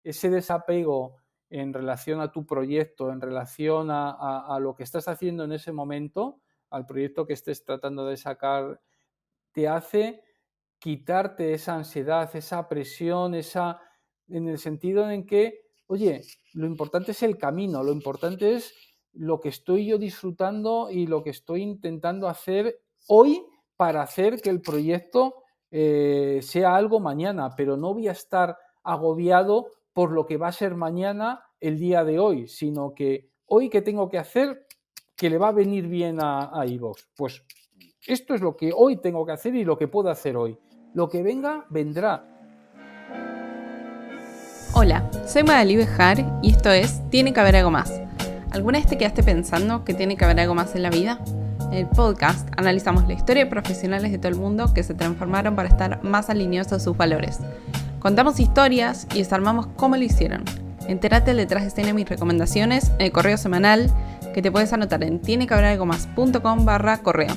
ese desapego en relación a tu proyecto, en relación a lo que estás haciendo en ese momento, al proyecto que estés tratando de sacar, te hace quitarte esa ansiedad, esa presión, en el sentido en que, oye, lo importante es el camino, lo importante es lo que estoy yo disfrutando y lo que estoy intentando hacer hoy para hacer que el proyecto sea algo mañana, pero no voy a estar agobiado por lo que va a ser mañana el día de hoy, sino que hoy que tengo que hacer que le va a venir bien a iVoox. Pues esto es lo que hoy tengo que hacer y lo que puedo hacer hoy. Lo que venga, vendrá. Hola, soy Magali Bejar y esto es Tiene que haber algo más. ¿Alguna vez te quedaste pensando que tiene que haber algo más en la vida? En el podcast analizamos la historia de profesionales de todo el mundo que se transformaron para estar más alineados a sus valores. Contamos historias y desarmamos cómo lo hicieron. Entérate del detrás de escena y mis recomendaciones en el correo semanal que te puedes anotar en tienequehaberalgomás.com/correo.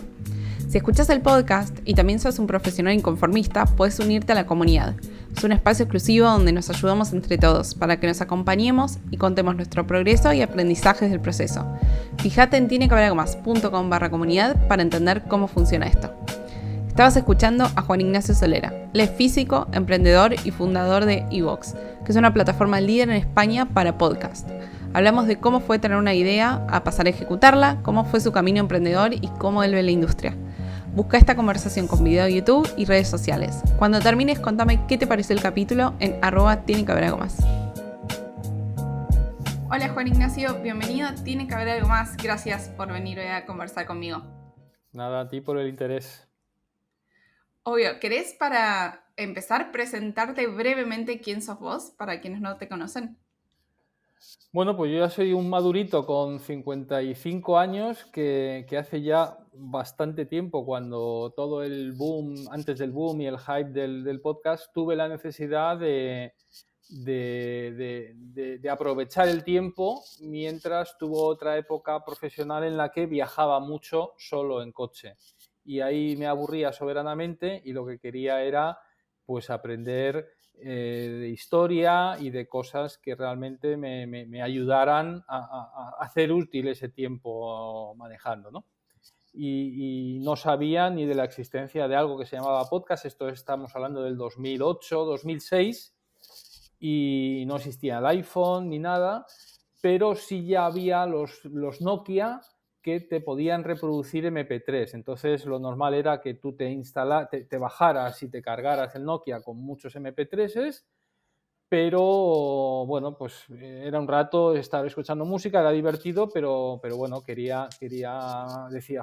Si escuchas el podcast y también sos un profesional inconformista, puedes unirte a la comunidad. Es un espacio exclusivo donde nos ayudamos entre todos para que nos acompañemos y contemos nuestro progreso y aprendizajes del proceso. Fíjate en tienequehaberalgomás.com/comunidad para entender cómo funciona esto. Estabas escuchando a Juan Ignacio Solera. Él es físico, emprendedor y fundador de iVoox, que es una plataforma líder en España para podcast. Hablamos de cómo fue tener una idea a pasar a ejecutarla, cómo fue su camino emprendedor y cómo él ve la industria. Busca esta conversación con video de YouTube y redes sociales. Cuando termines, contame qué te pareció el capítulo en @tienequehaberalgomás. Hola Juan Ignacio, bienvenido a Tiene que haber algo más. Gracias por venir hoy a conversar conmigo. Nada, a ti por el interés. Obvio, ¿querés para empezar presentarte brevemente quién sos vos, para quienes no te conocen? Bueno, pues yo ya soy un madurito con 55 años que hace ya bastante tiempo, cuando todo el boom, antes del boom y el hype del podcast, tuve la necesidad de aprovechar el tiempo mientras tuvo otra época profesional en la que viajaba mucho solo en coche. Y ahí me aburría soberanamente y lo que quería era pues aprender de historia y de cosas que realmente me ayudaran a hacer útil ese tiempo manejando, ¿no? Y no sabía ni de la existencia de algo que se llamaba podcast. Esto estamos hablando del 2008, 2006, y no existía el iPhone ni nada, pero sí ya había los Nokia que te podían reproducir MP3. Entonces lo normal era que tú te bajaras y te cargaras el Nokia con muchos MP3s, pero bueno, pues era un rato estar escuchando música, era divertido, pero bueno, decía,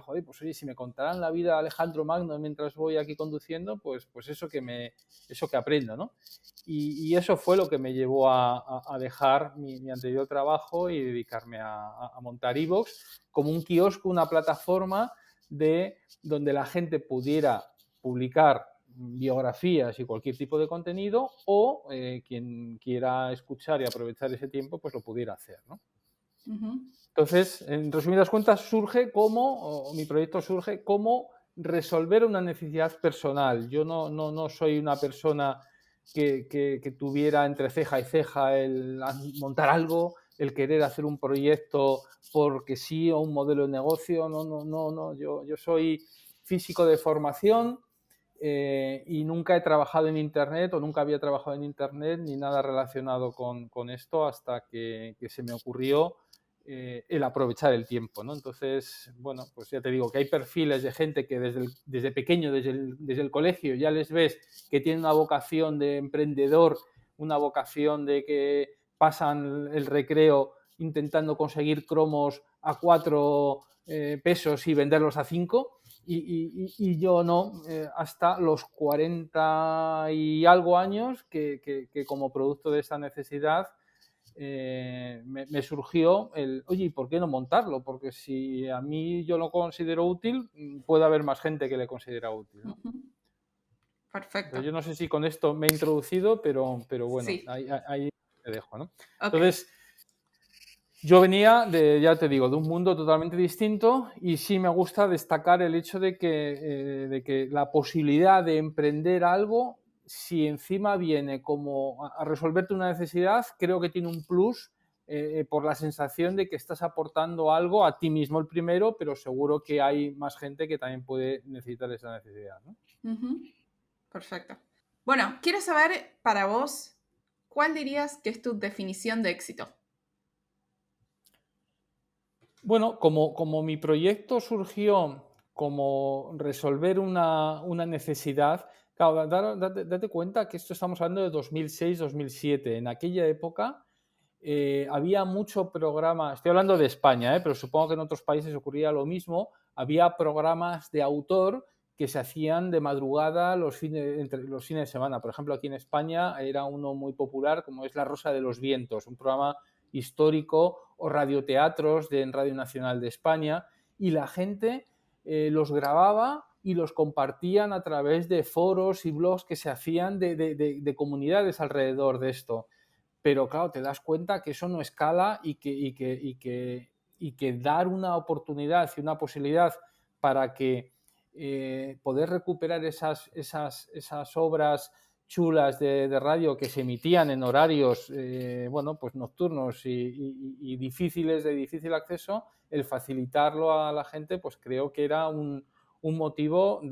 joder, pues oye, si me contaran la vida de Alejandro Magno mientras voy aquí conduciendo, pues eso que aprendo, ¿no? Y eso fue lo que me llevó a dejar mi anterior trabajo y dedicarme a montar iVoox como un kiosco, una plataforma donde la gente pudiera publicar biografías y cualquier tipo de contenido, o quien quiera escuchar y aprovechar ese tiempo, pues lo pudiera hacer, ¿no? Uh-huh. Entonces, en resumidas cuentas, mi proyecto surge como resolver una necesidad personal. Yo no soy una persona que tuviera entre ceja y ceja el montar algo, el querer hacer un proyecto porque sí, o un modelo de negocio. No. Yo soy físico de formación, y nunca he trabajado en Internet, o nunca había trabajado en Internet ni nada relacionado con esto, hasta que se me ocurrió el aprovechar el tiempo, ¿no? Entonces, bueno, pues ya te digo que hay perfiles de gente que desde pequeño, desde el colegio, ya les ves que tienen una vocación de emprendedor, una vocación de que pasan el recreo intentando conseguir cromos a 4 pesos y venderlos a 5. Y yo no, hasta los 40 y algo años, que como producto de esa necesidad me surgió oye, ¿y por qué no montarlo? Porque si a mí yo lo considero útil, puede haber más gente que le considera útil, ¿no? Uh-huh. Perfecto. Entonces, yo no sé si con esto me he introducido, pero bueno, sí. ahí te dejo, ¿no? Okay. Entonces, yo venía ya te digo, de un mundo totalmente distinto, y sí me gusta destacar el hecho de que la posibilidad de emprender algo si encima viene como a resolverte una necesidad, creo que tiene un plus por la sensación de que estás aportando algo a ti mismo el primero, pero seguro que hay más gente que también puede necesitar esa necesidad, ¿no? Perfecto. Bueno, quiero saber para vos, ¿cuál dirías que es tu definición de éxito? Bueno, como mi proyecto surgió como resolver una necesidad, claro, date cuenta que esto estamos hablando de 2006-2007. En aquella época había mucho programa, estoy hablando de España, pero supongo que en otros países ocurría lo mismo, había programas de autor que se hacían de madrugada entre los fines de semana. Por ejemplo, aquí en España era uno muy popular como es La Rosa de los Vientos, un programa histórico, o radioteatros en Radio Nacional de España, y la gente los grababa y los compartían a través de foros y blogs que se hacían de comunidades alrededor de esto. Pero claro, te das cuenta que eso no escala y que dar una oportunidad y una posibilidad para que poder recuperar esas obras chulas de radio que se emitían en horarios bueno, pues nocturnos y difíciles, de difícil acceso, el facilitarlo a la gente, pues creo que era un motivo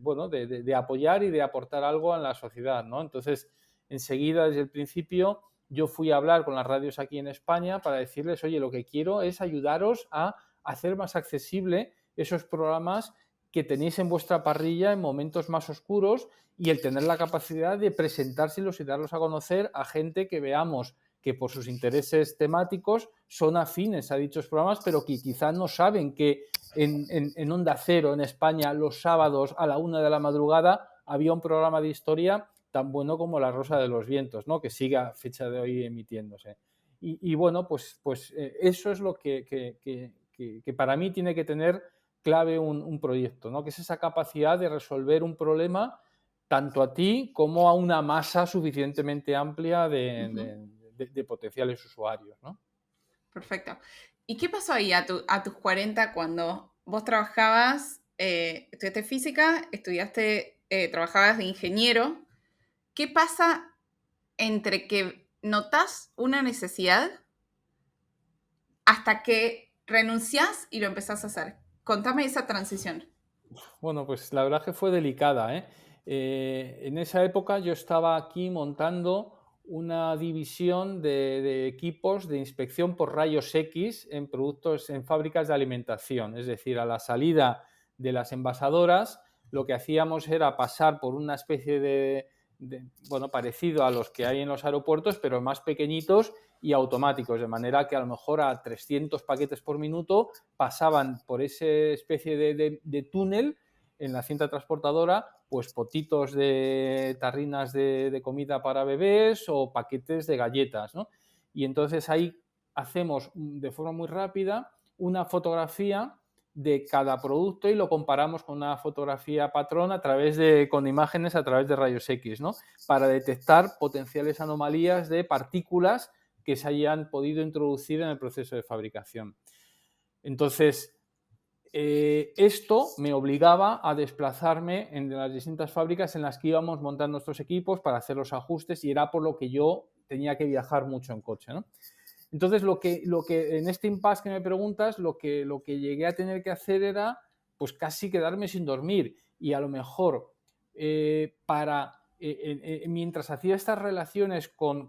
bueno, de apoyar y de aportar algo a la sociedad, ¿no? Entonces, enseguida, desde el principio, yo fui a hablar con las radios aquí en España para decirles, oye, lo que quiero es ayudaros a hacer más accesible esos programas que tenéis en vuestra parrilla en momentos más oscuros, y el tener la capacidad de presentárselos y darlos a conocer a gente que veamos que por sus intereses temáticos son afines a dichos programas, pero que quizá no saben que en Onda Cero, en España, los sábados a la 1 de la madrugada había un programa de historia tan bueno como La Rosa de los Vientos, ¿no? Que sigue a fecha de hoy emitiéndose. Y bueno, pues eso es lo que para mí tiene que tener clave un proyecto, ¿no? Que es esa capacidad de resolver un problema tanto a ti como a una masa suficientemente amplia de potenciales usuarios, ¿no? Perfecto. ¿Y qué pasó ahí a tus 40 cuando vos trabajabas, estudiaste física, trabajabas de ingeniero? ¿Qué pasa entre que notas una necesidad hasta que renunciás y lo empezás a hacer? Contame esa transición. Bueno, pues la verdad que fue delicada, ¿eh? En esa época yo estaba aquí montando una división de equipos de inspección por rayos X en productos, en fábricas de alimentación. Es decir, a la salida de las envasadoras, lo que hacíamos era pasar por una especie bueno, parecido a los que hay en los aeropuertos, pero más pequeñitos y automáticos, de manera que a lo mejor a 300 paquetes por minuto pasaban por esa especie de túnel en la cinta transportadora, pues potitos de tarrinas de comida para bebés o paquetes de galletas, ¿no? Y entonces ahí hacemos de forma muy rápida una fotografía de cada producto y lo comparamos con una fotografía patrón con imágenes a través de rayos X, ¿no? Para detectar potenciales anomalías de partículas que se hayan podido introducir en el proceso de fabricación. Entonces, esto me obligaba a desplazarme en las distintas fábricas en las que íbamos montando nuestros equipos para hacer los ajustes, y era por lo que yo tenía que viajar mucho en coche, ¿no? Entonces, lo que en este impasse que me preguntas, lo que llegué a tener que hacer era pues casi quedarme sin dormir, y a lo mejor mientras hacía estas relaciones con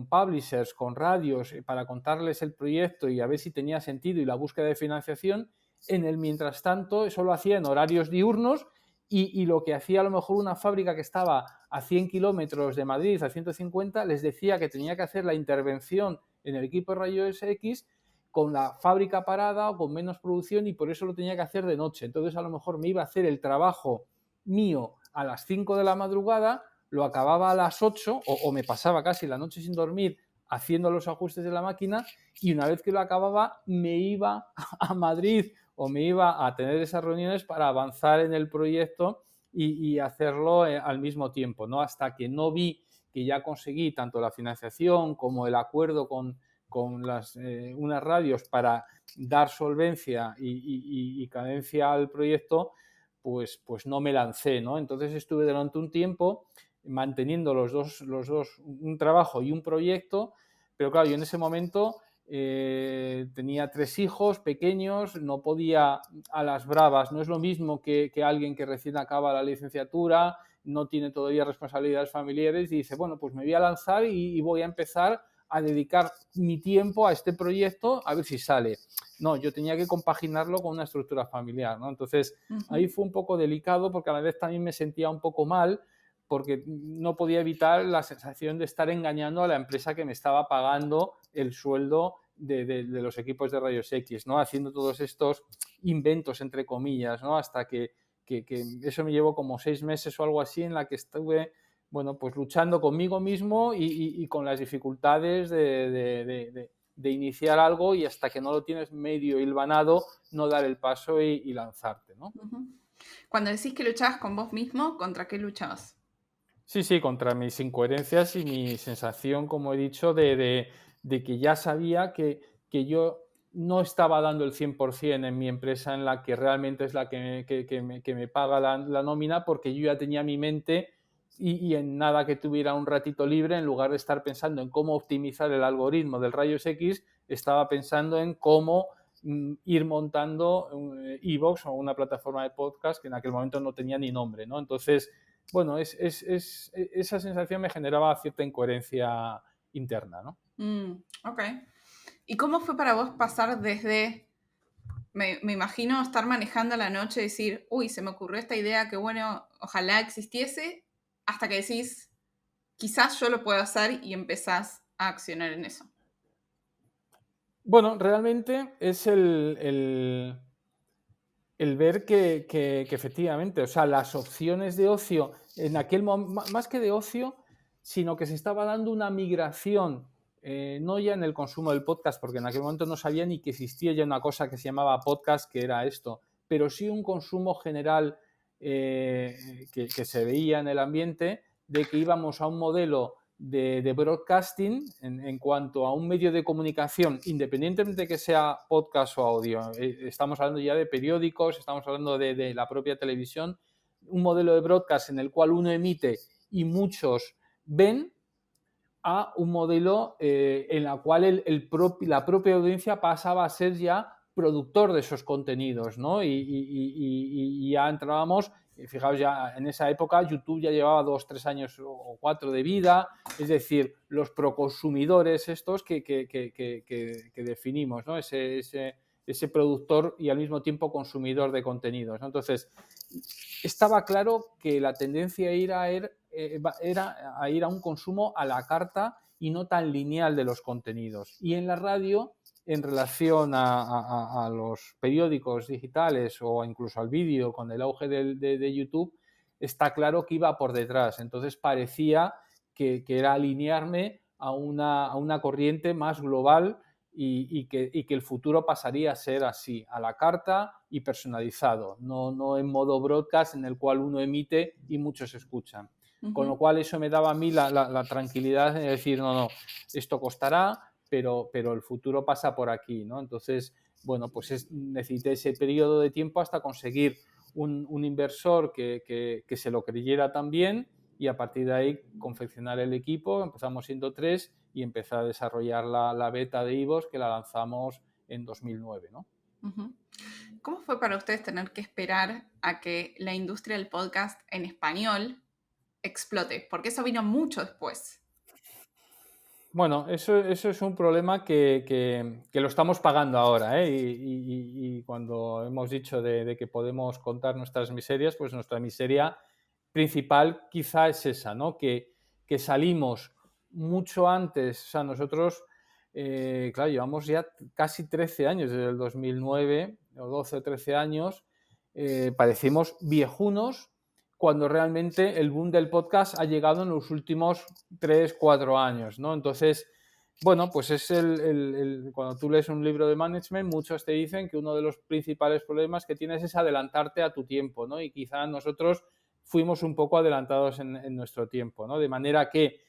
publishers, con radios, para contarles el proyecto y a ver si tenía sentido y la búsqueda de financiación, en el mientras tanto eso lo hacía en horarios diurnos, y lo que hacía a lo mejor una fábrica que estaba a 100 kilómetros de Madrid, a 150, les decía que tenía que hacer la intervención en el equipo de rayos X con la fábrica parada o con menos producción, y por eso lo tenía que hacer de noche. Entonces a lo mejor me iba a hacer el trabajo mío a las 5 de la madrugada, lo acababa a las 8 o me pasaba casi la noche sin dormir haciendo los ajustes de la máquina, y una vez que lo acababa me iba a Madrid o me iba a tener esas reuniones para avanzar en el proyecto y hacerlo al mismo tiempo, ¿no? Hasta que no vi que ya conseguí tanto la financiación como el acuerdo con unas radios para dar solvencia y cadencia al proyecto, pues no me lancé, ¿no? Entonces estuve durante un tiempo manteniendo los dos, un trabajo y un proyecto, pero claro, yo en ese momento tenía 3 hijos pequeños, no podía a las bravas, no es lo mismo que alguien que recién acaba la licenciatura, no tiene todavía responsabilidades familiares y dice, bueno, pues me voy a lanzar y voy a empezar a dedicar mi tiempo a este proyecto a ver si sale. No, yo tenía que compaginarlo con una estructura familiar, ¿no? Entonces, ahí fue un poco delicado porque a la vez también me sentía un poco mal porque no podía evitar la sensación de estar engañando a la empresa que me estaba pagando el sueldo de los equipos de rayos X, ¿no? Haciendo todos estos inventos, entre comillas, ¿no? Hasta que eso me llevó como 6 meses o algo así en la que estuve, bueno, pues luchando conmigo mismo y con las dificultades de iniciar algo y hasta que no lo tienes medio hilvanado, no dar el paso y lanzarte, ¿no? Cuando decís que luchabas con vos mismo, ¿contra qué luchabas? Sí, contra mis incoherencias y mi sensación, como he dicho, de que ya sabía que yo no estaba dando el 100% en mi empresa en la que realmente es la que me paga la nómina, porque yo ya tenía mi mente y en nada que tuviera un ratito libre, en lugar de estar pensando en cómo optimizar el algoritmo del rayos X, estaba pensando en cómo ir montando iVoox o una plataforma de podcast que en aquel momento no tenía ni nombre, ¿no? Entonces, bueno, esa sensación me generaba cierta incoherencia interna, ¿no? Ok. ¿Y cómo fue para vos pasar desde, me imagino, estar manejando a la noche y decir, uy, se me ocurrió esta idea, que bueno, ojalá existiese, hasta que decís, quizás yo lo puedo hacer y empezás a accionar en eso? Bueno, realmente es el ver que efectivamente, o sea, las opciones de ocio, en aquel más que de ocio, sino que se estaba dando una migración, no ya en el consumo del podcast, porque en aquel momento no sabía ni que existía ya una cosa que se llamaba podcast, que era esto, pero sí un consumo general que se veía en el ambiente, de que íbamos a un modelo de broadcasting en cuanto a un medio de comunicación, independientemente de que sea podcast o audio. Estamos hablando ya de periódicos, estamos hablando de la propia televisión, un modelo de broadcast en el cual uno emite y muchos ven, a un modelo en la cual la propia audiencia pasaba a ser ya productor de esos contenidos, ¿no? Y ya entrábamos, fijaos, ya en esa época YouTube ya llevaba 2, 3 años o 4 de vida, es decir, los proconsumidores estos que definimos, ¿no? Ese productor y al mismo tiempo consumidor de contenidos, ¿no? Entonces, estaba claro que la tendencia era a ir a un consumo a la carta y no tan lineal de los contenidos. Y en la radio, en relación a los periódicos digitales o incluso al vídeo con el auge de YouTube, está claro que iba por detrás. Entonces parecía que era alinearme a una corriente más global y que el futuro pasaría a ser así, a la carta y personalizado, no en modo broadcast en el cual uno emite y muchos escuchan. Con lo cual eso me daba a mí la tranquilidad de decir, no, esto costará, pero el futuro pasa por aquí, ¿no? Entonces, bueno, pues necesité ese periodo de tiempo hasta conseguir un inversor que se lo creyera también y a partir de ahí confeccionar el equipo. Empezamos siendo 3 y empecé a desarrollar la beta de iVoox que la lanzamos en 2009, ¿no? ¿Cómo fue para ustedes tener que esperar a que la industria del podcast en español explote? Porque eso vino mucho después. Bueno, eso es un problema que lo estamos pagando ahora, ¿eh? Y cuando hemos dicho de que podemos contar nuestras miserias, pues nuestra miseria principal quizá es esa, ¿no? Que salimos mucho antes, o sea, nosotros, claro, llevamos ya casi 13 años, desde el 2009, o 12 o 13 años, parecimos viejunos cuando realmente el boom del podcast ha llegado en los últimos 3, 4 años, ¿no? Entonces, bueno, pues es cuando tú lees un libro de management, muchos te dicen que uno de los principales problemas que tienes es adelantarte a tu tiempo, ¿no? Y quizá nosotros fuimos un poco adelantados en nuestro tiempo, ¿no? De manera que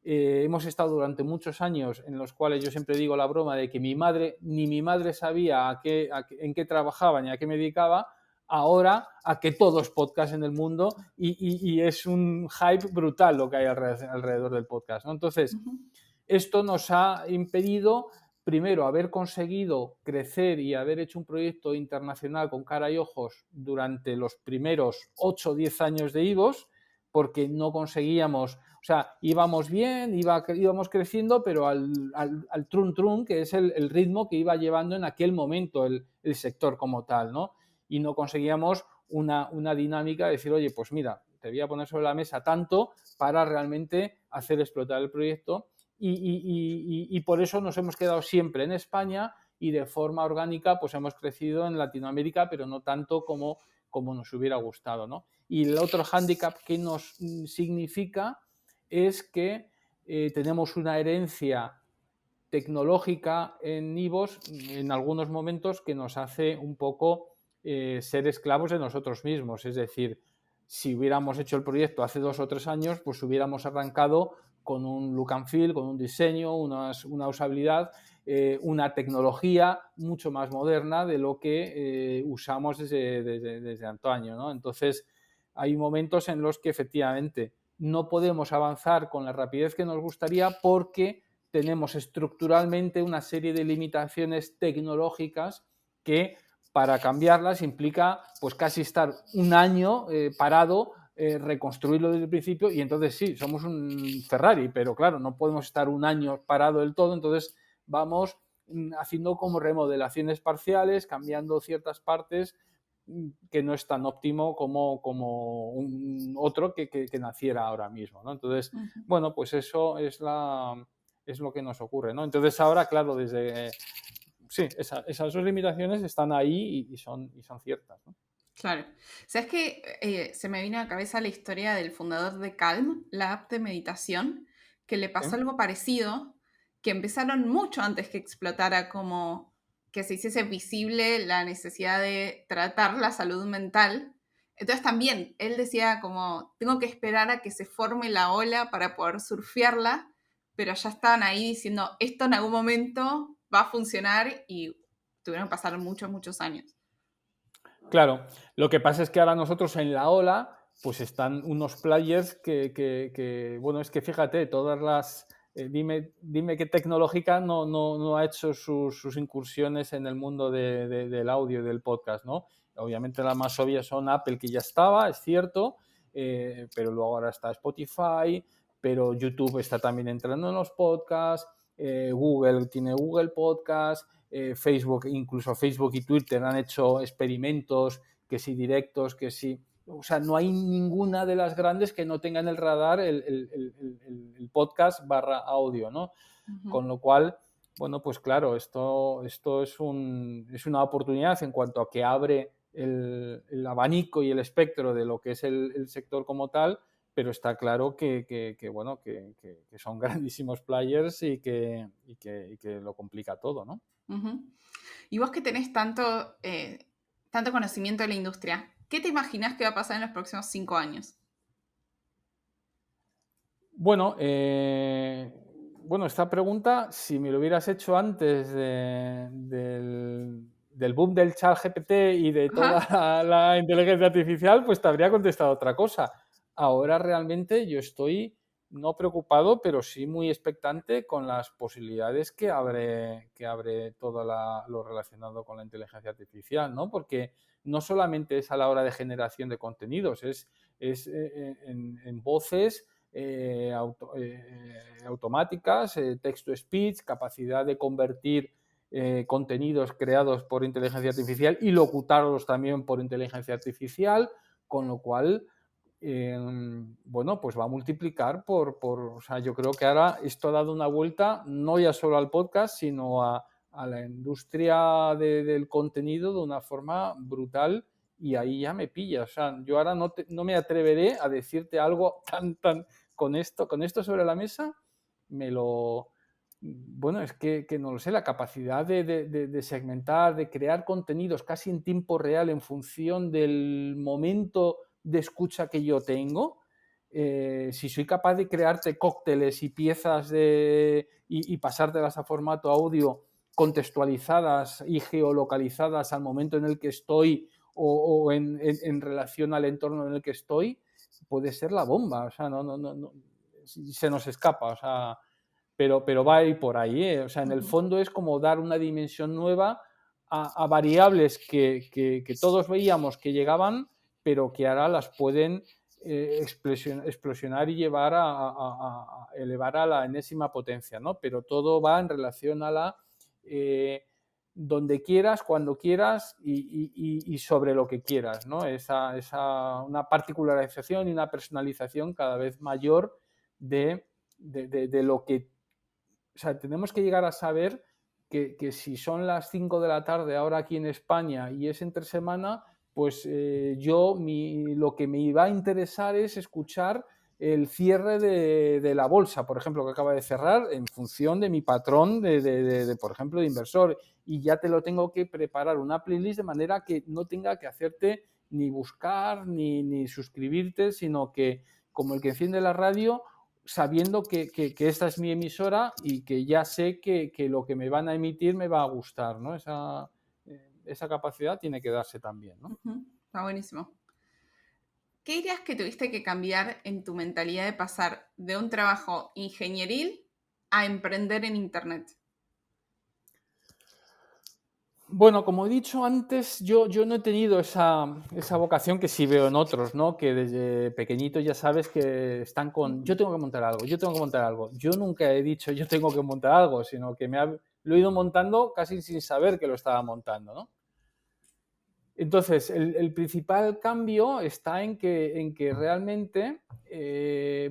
hemos estado durante muchos años en los cuales yo siempre digo la broma de que ni mi madre sabía en qué trabajaba ni a qué me dedicaba, ahora a que todo es podcast en el mundo y es un hype brutal lo que hay alrededor del podcast, ¿no? Entonces, esto nos ha impedido, primero, haber conseguido crecer y haber hecho un proyecto internacional con cara y ojos durante los primeros 8 o 10 años de iVoox, porque no conseguíamos, o sea, íbamos bien, íbamos creciendo, pero al trun, que es el ritmo que iba llevando en aquel momento el sector como tal, ¿no? Y no conseguíamos una dinámica de decir, oye, pues mira, te voy a poner sobre la mesa tanto para realmente hacer explotar el proyecto. Y por eso nos hemos quedado siempre en España y de forma orgánica pues hemos crecido en Latinoamérica, pero no tanto como nos hubiera gustado, ¿no? Y el otro hándicap que nos significa es que tenemos una herencia tecnológica en iVoox en algunos momentos que nos hace un poco ser esclavos de nosotros mismos. Es decir, si hubiéramos hecho el proyecto hace 2 o 3 años, pues hubiéramos arrancado con un look and feel, con un diseño, una usabilidad, una tecnología mucho más moderna de lo que usamos desde antaño, ¿no? Entonces, hay momentos en los que efectivamente no podemos avanzar con la rapidez que nos gustaría porque tenemos estructuralmente una serie de limitaciones tecnológicas que para cambiarlas implica pues casi estar un año parado, reconstruirlo desde el principio y entonces sí, somos un Ferrari, pero claro, no podemos estar un año parado del todo, entonces vamos haciendo como remodelaciones parciales, cambiando ciertas partes que no es tan óptimo como un otro que naciera ahora mismo, ¿no? Entonces, bueno, pues eso es lo que nos ocurre, ¿no? Entonces ahora, claro, sí, esas dos limitaciones están ahí y son ciertas, ¿no? Claro. ¿Sabes qué? Se me vino a la cabeza la historia del fundador de Calm, la app de meditación, que le pasó algo parecido, que empezaron mucho antes que explotara como que se hiciese visible la necesidad de tratar la salud mental. Entonces también él decía como, tengo que esperar a que se forme la ola para poder surfearla, pero ya estaban ahí diciendo, esto en algún momento va a funcionar y tuvieron que pasar muchos, muchos años. Claro, lo que pasa es que ahora nosotros en la ola, pues están unos players bueno, es que fíjate, todas las... dime qué tecnológica no ha hecho sus incursiones en el mundo del audio y del podcast, ¿no? Obviamente las más obvias son Apple, que ya estaba, es cierto, pero luego ahora está Spotify, pero YouTube está también entrando en los podcasts, Google tiene Google Podcast, Facebook, incluso Facebook y Twitter han hecho experimentos, que si directos, que si... O sea, no hay ninguna de las grandes que no tenga en el radar el podcast / audio, ¿no? Con lo cual, bueno, pues claro, esto es una oportunidad en cuanto a que abre el abanico y el espectro de lo que es el sector como tal, pero está claro que son grandísimos players y que lo complica todo, ¿no? Y vos que tenés tanto conocimiento de la industria, ¿qué te imaginás que va a pasar en los próximos 5 años? Bueno, esta pregunta, si me lo hubieras hecho antes del boom del ChatGPT y de toda la inteligencia artificial, pues te habría contestado otra cosa. Ahora realmente yo estoy no preocupado, pero sí muy expectante con las posibilidades que abre todo lo relacionado con la inteligencia artificial, ¿no? Porque no solamente es a la hora de generación de contenidos, es en voces, automáticas, text-to-speech, capacidad de convertir contenidos creados por inteligencia artificial y locutarlos también por inteligencia artificial, con lo cual pues va a multiplicar o sea, yo creo que ahora esto ha dado una vuelta no ya solo al podcast, sino a la industria del contenido de una forma brutal y ahí ya me pilla. O sea, yo ahora no me atreveré a decirte algo tan con esto sobre la mesa, bueno, es que no lo sé, la capacidad de segmentar, de crear contenidos casi en tiempo real en función del momento de escucha que yo tengo, si soy capaz de crearte cócteles y piezas y pasártelas a formato audio contextualizadas y geolocalizadas al momento en el que estoy o en relación al entorno en el que estoy, puede ser la bomba. O sea, no se nos escapa. O sea, pero va a ir por ahí, ¿eh? O sea, en el fondo es como dar una dimensión nueva a variables que todos veíamos que llegaban, pero que ahora las pueden explosionar y llevar a elevar a la enésima potencia, ¿no? Pero todo va en relación a la donde quieras, cuando quieras y sobre lo que quieras, ¿no? Una particularización y una personalización cada vez mayor de lo que... O sea, tenemos que llegar a saber que si son las 5 de la tarde ahora aquí en España y es entre semana, pues lo que me iba a interesar es escuchar el cierre de la bolsa, por ejemplo, que acaba de cerrar, en función de mi patrón por ejemplo, de inversor. Y ya te lo tengo que preparar una playlist de manera que no tenga que hacerte ni buscar ni suscribirte, sino que, como el que enciende la radio, sabiendo que esta es mi emisora y que ya sé que lo que me van a emitir me va a gustar, ¿no? Esa capacidad tiene que darse también, ¿no? Está buenísimo. ¿Qué dirías que tuviste que cambiar en tu mentalidad de pasar de un trabajo ingenieril a emprender en Internet? Bueno, como he dicho antes, yo no he tenido esa vocación que sí veo en otros, ¿no? Que desde pequeñito ya sabes que están con yo tengo que montar algo, yo tengo que montar algo. Yo nunca he dicho yo tengo que montar algo, sino que lo he ido montando casi sin saber que lo estaba montando, ¿no? Entonces, el principal cambio está en que realmente,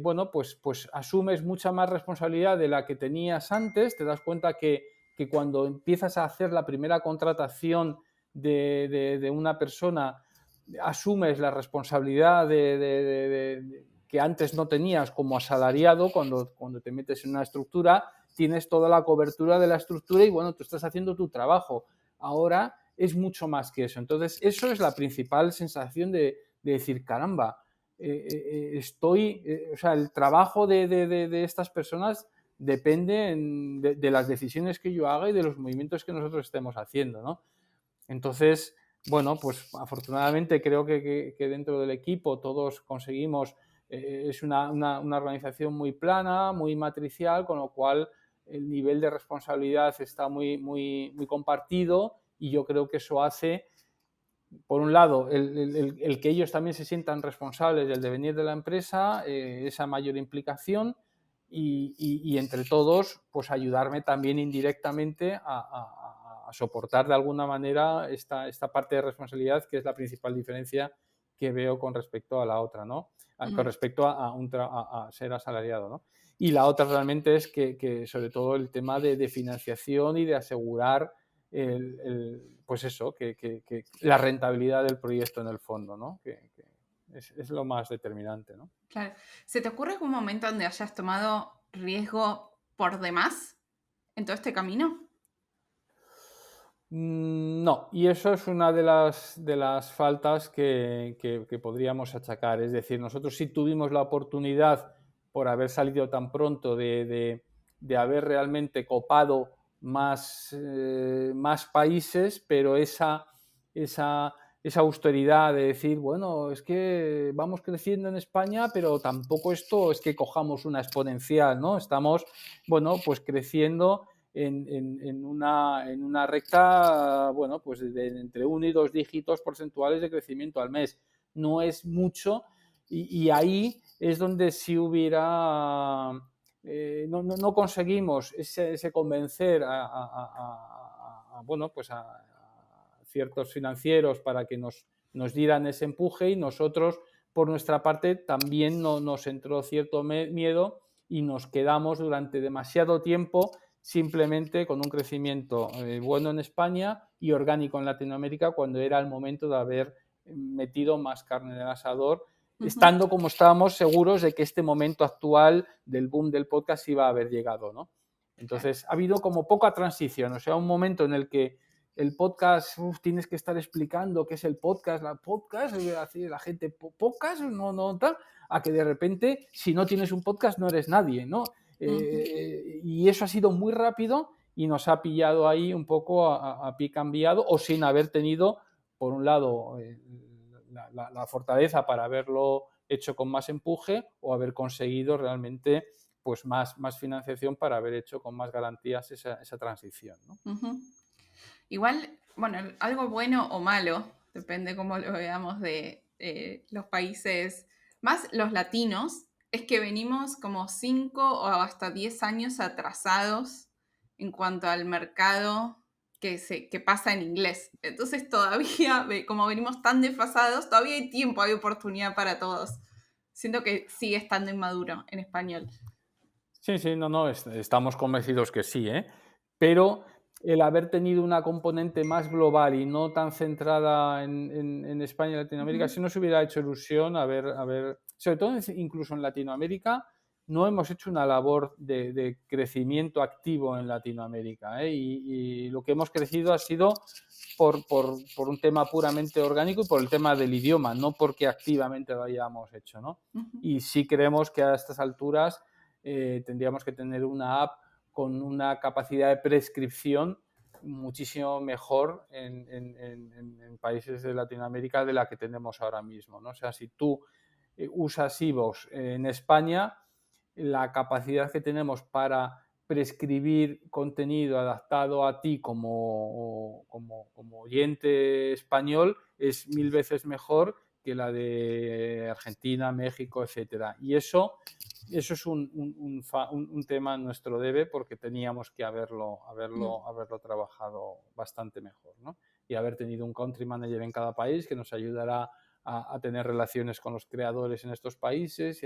bueno, pues asumes mucha más responsabilidad de la que tenías antes, te das cuenta que cuando empiezas a hacer la primera contratación de una persona, asumes la responsabilidad que antes no tenías como asalariado. Cuando te metes en una estructura, tienes toda la cobertura de la estructura y, bueno, tú estás haciendo tu trabajo. Ahora es mucho más que eso. Entonces, eso es la principal sensación de decir, caramba, o sea, el trabajo de estas personas depende de las decisiones que yo haga y de los movimientos que nosotros estemos haciendo, ¿no? Entonces, bueno, pues afortunadamente creo que dentro del equipo todos conseguimos, es una organización muy plana, muy matricial, con lo cual el nivel de responsabilidad está muy compartido, y yo creo que eso hace, por un lado, el que ellos también se sientan responsables del devenir de la empresa, esa mayor implicación, y entre todos, pues ayudarme también indirectamente a soportar de alguna manera esta parte de responsabilidad, que es la principal diferencia que veo con respecto a la otra, ¿no? Con respecto a ser asalariado, ¿no? Y la otra realmente es que sobre todo el tema de financiación y de asegurar pues eso, que la rentabilidad del proyecto en el fondo, ¿no? Que es lo más determinante, ¿no? Claro. ¿Se te ocurre algún momento donde hayas tomado riesgo por demás en todo este camino? No, y eso es una de las faltas que podríamos achacar. Es decir, nosotros sí tuvimos la oportunidad, por haber salido tan pronto, de haber realmente copado más países, pero esa austeridad de decir, bueno, es que vamos creciendo en España, pero tampoco esto es que cojamos una exponencial, ¿no? Estamos, bueno, pues creciendo en una recta, bueno, pues entre 1 y 2 dígitos porcentuales de crecimiento al mes. No es mucho, y ahí es donde si hubiera... no conseguimos ese convencer bueno, pues a ciertos financieros para que nos dieran ese empuje, y nosotros, por nuestra parte, también nos entró cierto miedo y nos quedamos durante demasiado tiempo simplemente con un crecimiento bueno en España y orgánico en Latinoamérica, cuando era el momento de haber metido más carne en el asador, estando como estábamos seguros de que este momento actual del boom del podcast iba a haber llegado, ¿no? Entonces ha habido como poca transición, o sea, un momento en el que el podcast, tienes que estar explicando qué es el podcast, la gente, podcast, no tal, a que de repente, si no tienes un podcast, no eres nadie, ¿no? Y eso ha sido muy rápido y nos ha pillado ahí un poco a pie cambiado, o sin haber tenido por un lado, la fortaleza para haberlo hecho con más empuje o haber conseguido realmente pues más financiación para haber hecho con más garantías esa transición, ¿no? Uh-huh. Igual, bueno, algo bueno o malo, depende cómo lo veamos de los países, más los latinos, es que venimos como 5 o hasta 10 años atrasados en cuanto al mercado que pasa en inglés. Entonces todavía, como venimos tan desfasados, todavía hay tiempo, hay oportunidad para todos. Siento que sigue estando inmaduro en español. Sí, no, estamos convencidos que sí, ¿eh? Pero el haber tenido una componente más global y no tan centrada en España y Latinoamérica, Uh-huh. sí nos hubiera hecho ilusión sobre todo incluso en Latinoamérica, no hemos hecho una labor de crecimiento activo en Latinoamérica, ¿eh? Y lo que hemos crecido ha sido por un tema puramente orgánico y por el tema del idioma, no porque activamente lo hayamos hecho, ¿no? Uh-huh. Y sí creemos que a estas alturas tendríamos que tener una app con una capacidad de prescripción muchísimo mejor en países de Latinoamérica de la que tenemos ahora mismo, ¿no? O sea, si tú usas iVoox en España, la capacidad que tenemos para prescribir contenido adaptado a ti como oyente español es 1000 veces mejor que la de Argentina, México, etcétera. Y eso es un tema nuestro debe porque teníamos que haberlo trabajado bastante mejor, ¿no? Y haber tenido un country manager en cada país que nos ayudará a tener relaciones con los creadores en estos países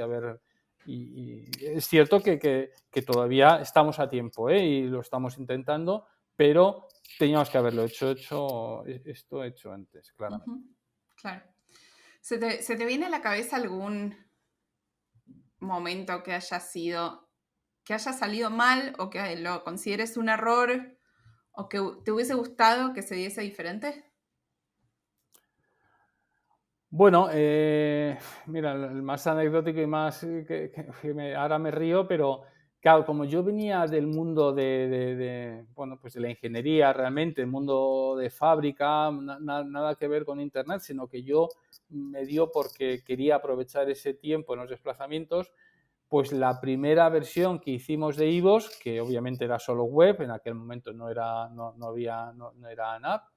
y es cierto que todavía estamos a tiempo, ¿eh? Y lo estamos intentando, pero teníamos que haberlo hecho antes, claramente. Uh-huh. Claro. ¿Se te viene a la cabeza algún momento que haya salido mal o que lo consideres un error o que te hubiese gustado que se diese diferente? Bueno, mira, el más anecdótico y más ahora me río, pero claro, como yo venía del mundo bueno, pues de la ingeniería realmente, el mundo de fábrica, nada que ver con Internet, sino que yo me dio porque quería aprovechar ese tiempo en los desplazamientos, pues la primera versión que hicimos de iVoox, que obviamente era solo web, en aquel momento no era app,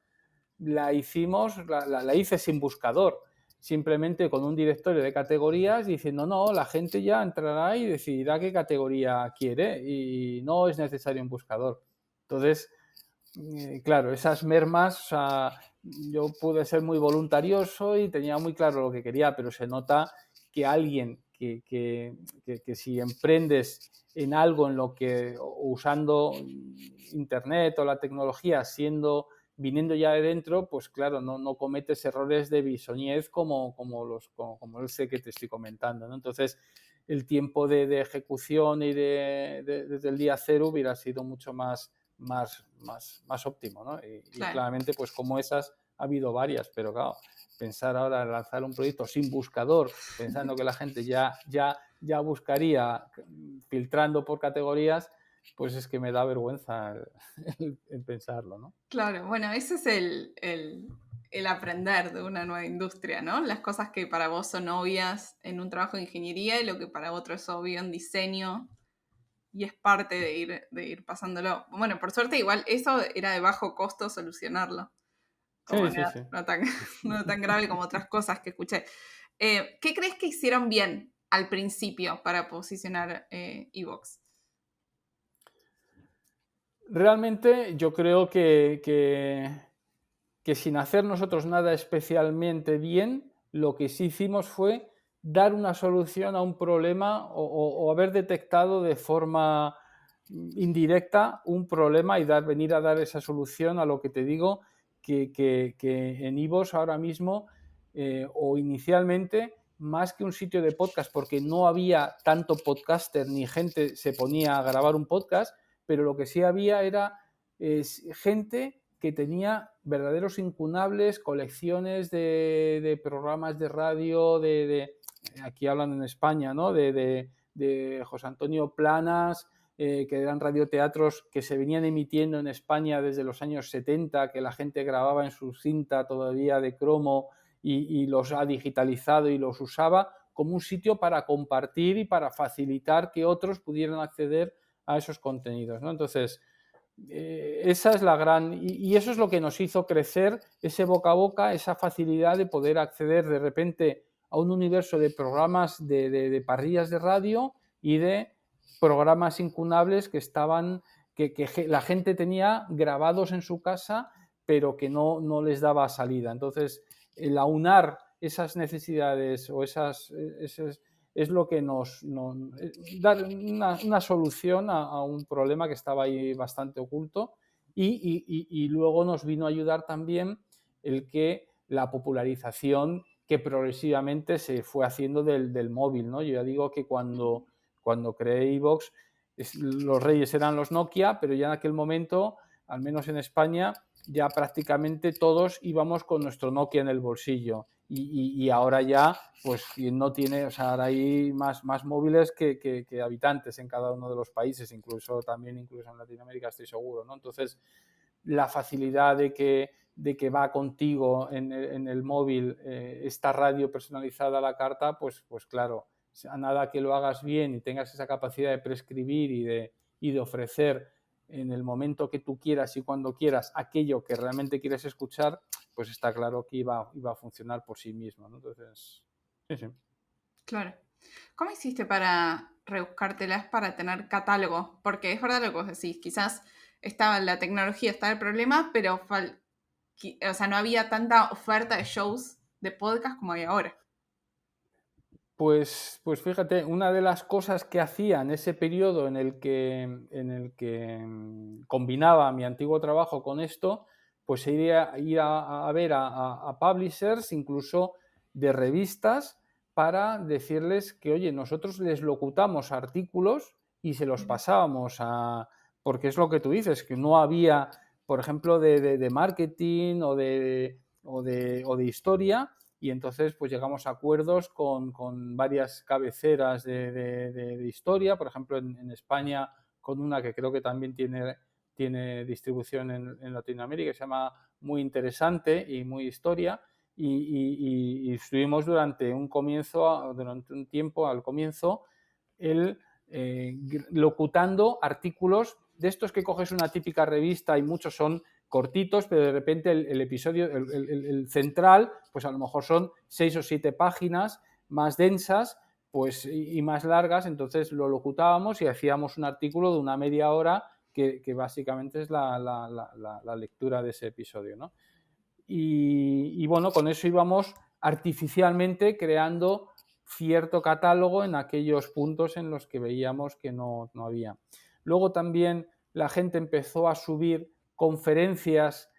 la hice sin buscador, simplemente con un directorio de categorías diciendo, no, la gente ya entrará y decidirá qué categoría quiere y no es necesario un buscador. Entonces, claro, esas mermas, o sea, yo pude ser muy voluntarioso y tenía muy claro lo que quería, pero se nota que alguien que si emprendes en algo en lo que usando Internet o la tecnología, viniendo ya de dentro, pues claro, no cometes errores de bisoñez como ese que te estoy comentando, ¿no? Entonces, el tiempo de ejecución y desde el día cero hubiera sido mucho más óptimo, ¿no? Y Claro. claramente, pues como esas ha habido varias, pero claro, pensar ahora en lanzar un proyecto sin buscador, pensando que la gente ya buscaría filtrando por categorías, pues es que me da vergüenza el pensarlo, ¿no? Claro, bueno, ese es el aprender de una nueva industria, ¿no? Las cosas que para vos son obvias en un trabajo de ingeniería y lo que para otro es obvio en diseño y es parte de ir pasándolo. Bueno, por suerte igual eso era de bajo costo solucionarlo, como Sí. no tan grave como otras cosas que escuché. ¿Qué crees que hicieron bien al principio para posicionar iVoox? Realmente yo creo que sin hacer nosotros nada especialmente bien, lo que sí hicimos fue dar una solución a un problema o haber detectado de forma indirecta un problema y venir a dar esa solución a lo que te digo, que en iVoox ahora mismo o inicialmente, más que un sitio de podcast, porque no había tanto podcaster ni gente se ponía a grabar un podcast, pero lo que sí había era gente que tenía verdaderos incunables, colecciones de programas de radio, aquí hablan en España, ¿no? De José Antonio Planas, que eran radioteatros que se venían emitiendo en España desde los años 70, que la gente grababa en su cinta todavía de cromo y los ha digitalizado y los usaba como un sitio para compartir y para facilitar que otros pudieran acceder a esos contenidos, ¿no? Entonces, esa es la gran... Y eso es lo que nos hizo crecer, ese boca a boca, esa facilidad de poder acceder de repente a un universo de programas de parrillas de radio y de programas incunables que estaban, que la gente tenía grabados en su casa, pero que no les daba salida. Entonces, el aunar esas necesidades o esas es lo que nos da una solución a un problema que estaba ahí bastante oculto y luego nos vino a ayudar también el que la popularización que progresivamente se fue haciendo del móvil, ¿no? Yo ya digo que cuando creé iVoox, los reyes eran los Nokia, pero ya en aquel momento, al menos en España, ya prácticamente todos íbamos con nuestro Nokia en el bolsillo. Y ahora ya, pues quien no tiene, o sea, ahora hay más móviles que habitantes en cada uno de los países, incluso en Latinoamérica, estoy seguro, ¿no? Entonces, la facilidad de que va contigo en el móvil esta radio personalizada a la carta, pues claro, a nada que lo hagas bien y tengas esa capacidad de prescribir y de ofrecer en el momento que tú quieras y cuando quieras aquello que realmente quieres escuchar, pues está claro que iba a funcionar por sí mismo, ¿no? Entonces, sí. Claro. ¿Cómo hiciste para rebuscártelas para tener catálogo? Porque es verdad lo que vos decís, quizás estaba la tecnología, estaba el problema, pero no había tanta oferta de shows de podcast como hay ahora. Pues fíjate, una de las cosas que hacía en ese periodo en el que combinaba mi antiguo trabajo con esto, pues ir a ver a publishers, incluso de revistas, para decirles que, oye, nosotros les locutamos artículos y se los pasábamos porque es lo que tú dices, que no había, por ejemplo, de marketing o de historia. Y entonces pues llegamos a acuerdos con varias cabeceras de historia, por ejemplo en España con una que creo que también tiene distribución en Latinoamérica, que se llama Muy Interesante y Muy Historia, y estuvimos durante un tiempo al comienzo locutando artículos de estos que coges una típica revista y muchos son cortitos, pero de repente el episodio, el central, pues a lo mejor son 6 o 7 páginas más densas pues, y más largas, entonces lo locutábamos y hacíamos un artículo de una media hora que básicamente es la lectura de ese episodio, ¿no? Y bueno, con eso íbamos artificialmente creando cierto catálogo en aquellos puntos en los que veíamos que no había. Luego también la gente empezó a subir conferencias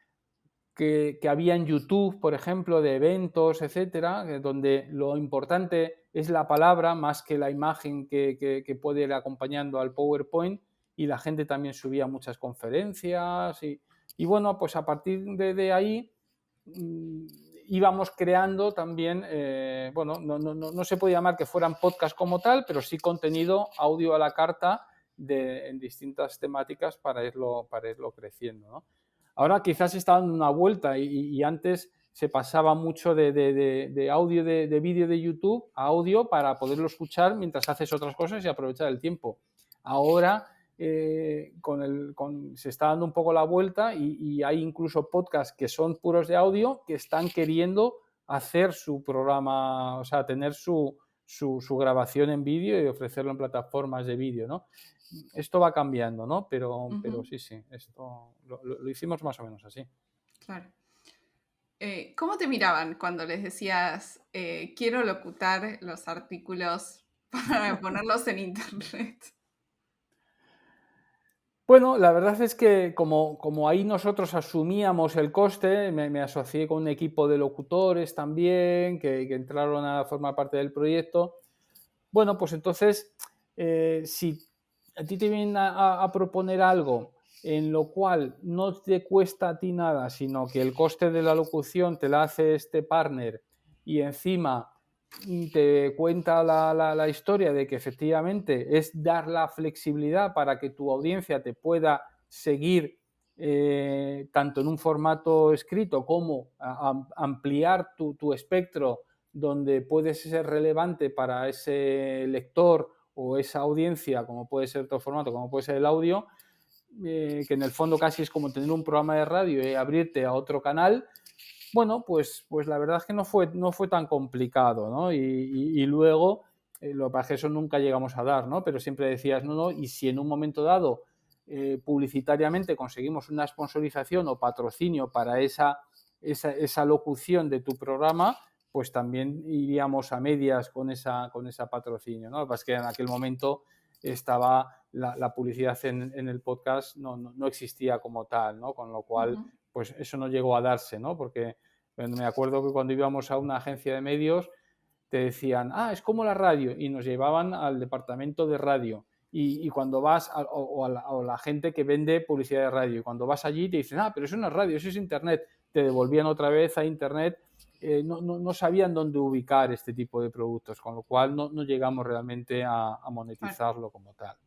que había en YouTube, por ejemplo, de eventos, etcétera, donde lo importante es la palabra más que la imagen que puede ir acompañando al PowerPoint, y la gente también subía muchas conferencias y bueno, pues a partir de ahí íbamos creando también, bueno, no se puede llamar que fueran podcast como tal, pero sí contenido audio a la carta en distintas temáticas para irlo creciendo, ¿no? Ahora quizás está dando una vuelta y antes se pasaba mucho de audio, de vídeo de YouTube a audio para poderlo escuchar mientras haces otras cosas y aprovechar el tiempo. Ahora se está dando un poco la vuelta y hay incluso podcasts que son puros de audio que están queriendo hacer su programa, o sea, tener su grabación en vídeo y ofrecerlo en plataformas de vídeo, ¿no? Esto va cambiando, ¿no? Pero sí, esto lo hicimos más o menos así. Claro. ¿Cómo te miraban cuando les decías, quiero locutar los artículos para ponerlos en internet? Bueno, la verdad es que como ahí nosotros asumíamos el coste, me asocié con un equipo de locutores también que entraron a formar parte del proyecto. Bueno, pues entonces, si a ti te vienen a proponer algo en lo cual no te cuesta a ti nada, sino que el coste de la locución te la hace este partner y encima te cuenta la historia de que efectivamente es dar la flexibilidad para que tu audiencia te pueda seguir tanto en un formato escrito como ampliar tu espectro donde puedes ser relevante para ese lector o esa audiencia, como puede ser otro formato, como puede ser el audio, que en el fondo casi es como tener un programa de radio y abrirte a otro canal. Bueno, pues la verdad es que no fue tan complicado, ¿no? Y luego, lo que pasa es que eso nunca llegamos a dar, ¿no? Pero siempre decías, no, y si en un momento dado publicitariamente conseguimos una sponsorización o patrocinio para esa locución de tu programa, pues también iríamos a medias con esa patrocinio, ¿no? Lo que pasa es que en aquel momento estaba la publicidad en el podcast, no existía como tal, ¿no? Con lo cual, pues eso no llegó a darse, ¿no? Porque me acuerdo que cuando íbamos a una agencia de medios te decían, es como la radio, y nos llevaban al departamento de radio. Y cuando vas, o la gente que vende publicidad de radio, y cuando vas allí te dicen, pero eso no es radio, eso es internet, te devolvían otra vez a internet. No sabían dónde ubicar este tipo de productos, con lo cual no llegamos realmente a monetizarlo como tal.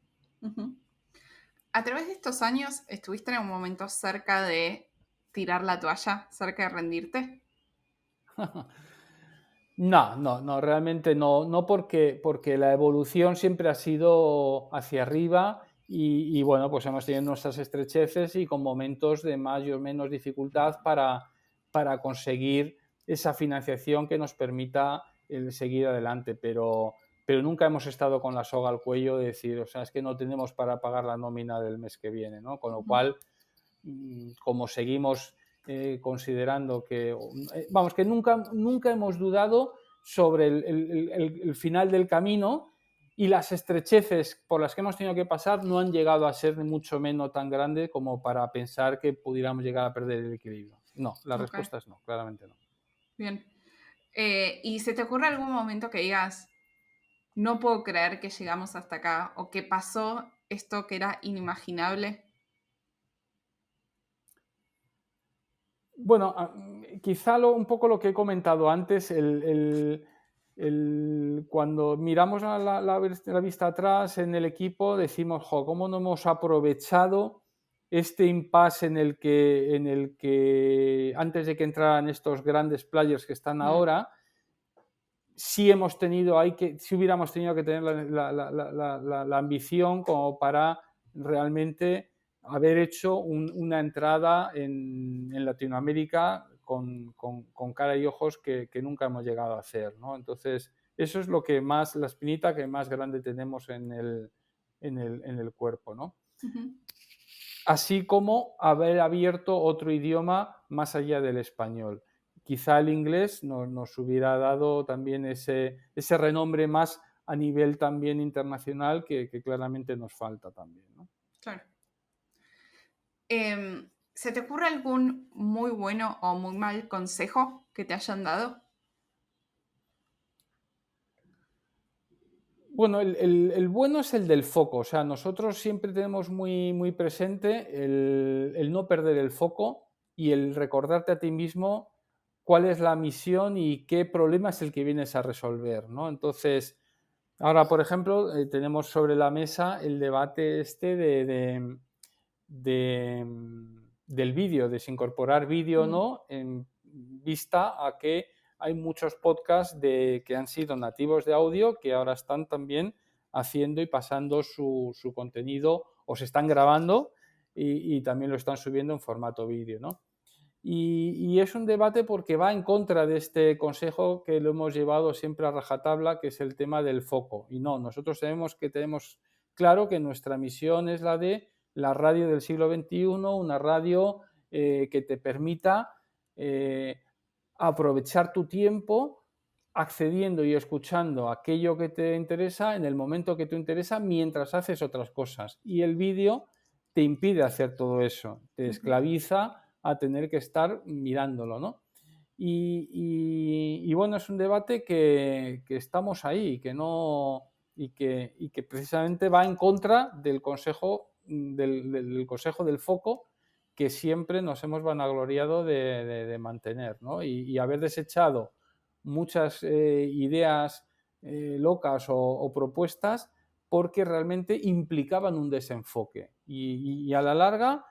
A través de estos años, ¿estuviste en un momento cerca de tirar la toalla, cerca de rendirte? No, realmente no porque la evolución siempre ha sido hacia arriba y bueno, pues hemos tenido nuestras estrecheces y con momentos de más o menos dificultad para conseguir esa financiación que nos permita el seguir adelante, pero nunca hemos estado con la soga al cuello de decir, o sea, es que no tenemos para pagar la nómina del mes que viene, ¿no? Con lo cual, como seguimos considerando que, vamos, que nunca hemos dudado sobre el final del camino, y las estrecheces por las que hemos tenido que pasar no han llegado a ser ni mucho menos tan grandes como para pensar que pudiéramos llegar a perder el equilibrio. No, la respuesta es no, claramente no. Bien. ¿Y se te ocurre algún momento que digas, no puedo creer que llegamos hasta acá, o que pasó esto que era inimaginable? Bueno, quizá un poco lo que he comentado antes, cuando miramos la vista atrás en el equipo, decimos, ¿cómo no hemos aprovechado este impasse en el que antes de que entraran estos grandes players que están ahora, si hubiéramos tenido que tener la ambición como para realmente haber hecho una entrada en Latinoamérica con cara y ojos que nunca hemos llegado a hacer, ¿no? Entonces, eso es lo que más, la espinita que más grande tenemos en el cuerpo, ¿no? Así como haber abierto otro idioma más allá del español. Quizá el inglés nos hubiera dado también ese renombre más a nivel también internacional que claramente nos falta también, ¿no? Claro. ¿Se te ocurre algún muy bueno o muy mal consejo que te hayan dado? Bueno, el bueno es el del foco. O sea, nosotros siempre tenemos muy presente el no perder el foco y el recordarte a ti mismo cuál es la misión y qué problema es el que vienes a resolver, ¿no? Entonces, ahora, por ejemplo, tenemos sobre la mesa el debate del vídeo, de si incorporar vídeo o no, en vista a que hay muchos podcasts que han sido nativos de audio que ahora están también haciendo y pasando su contenido, o se están grabando y también lo están subiendo en formato vídeo, ¿no? Y es un debate porque va en contra de este consejo que lo hemos llevado siempre a rajatabla, que es el tema del foco. Y no, nosotros tenemos claro que nuestra misión es la de la radio del siglo XXI, una radio que te permita aprovechar tu tiempo accediendo y escuchando aquello que te interesa en el momento que te interesa mientras haces otras cosas. Y el vídeo te impide hacer todo eso, te esclaviza a tener que estar mirándolo, ¿no? Y bueno, es un debate que estamos ahí y que precisamente va en contra del consejo del consejo del foco que siempre nos hemos vanagloriado de mantener, ¿no? Y haber desechado muchas ideas locas o propuestas porque realmente implicaban un desenfoque. Y a la larga,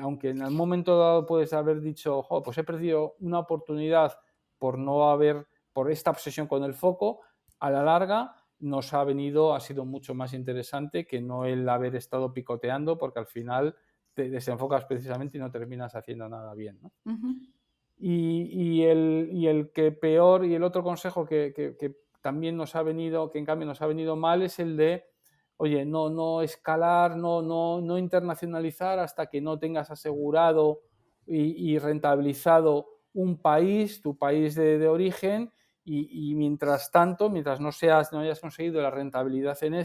aunque en algún momento dado puedes haber dicho, pues he perdido una oportunidad por esta obsesión con el foco, a la larga ha sido mucho más interesante que no el haber estado picoteando, porque al final te desenfocas precisamente y no terminas haciendo nada bien, ¿no? Uh-huh. Y el que peor, y el otro consejo que también nos ha venido, que en cambio nos ha venido mal, es el de, oye, no escalar, no internacionalizar hasta que no tengas asegurado y rentabilizado un país, tu país de origen, y mientras tanto, mientras no hayas conseguido la rentabilidad en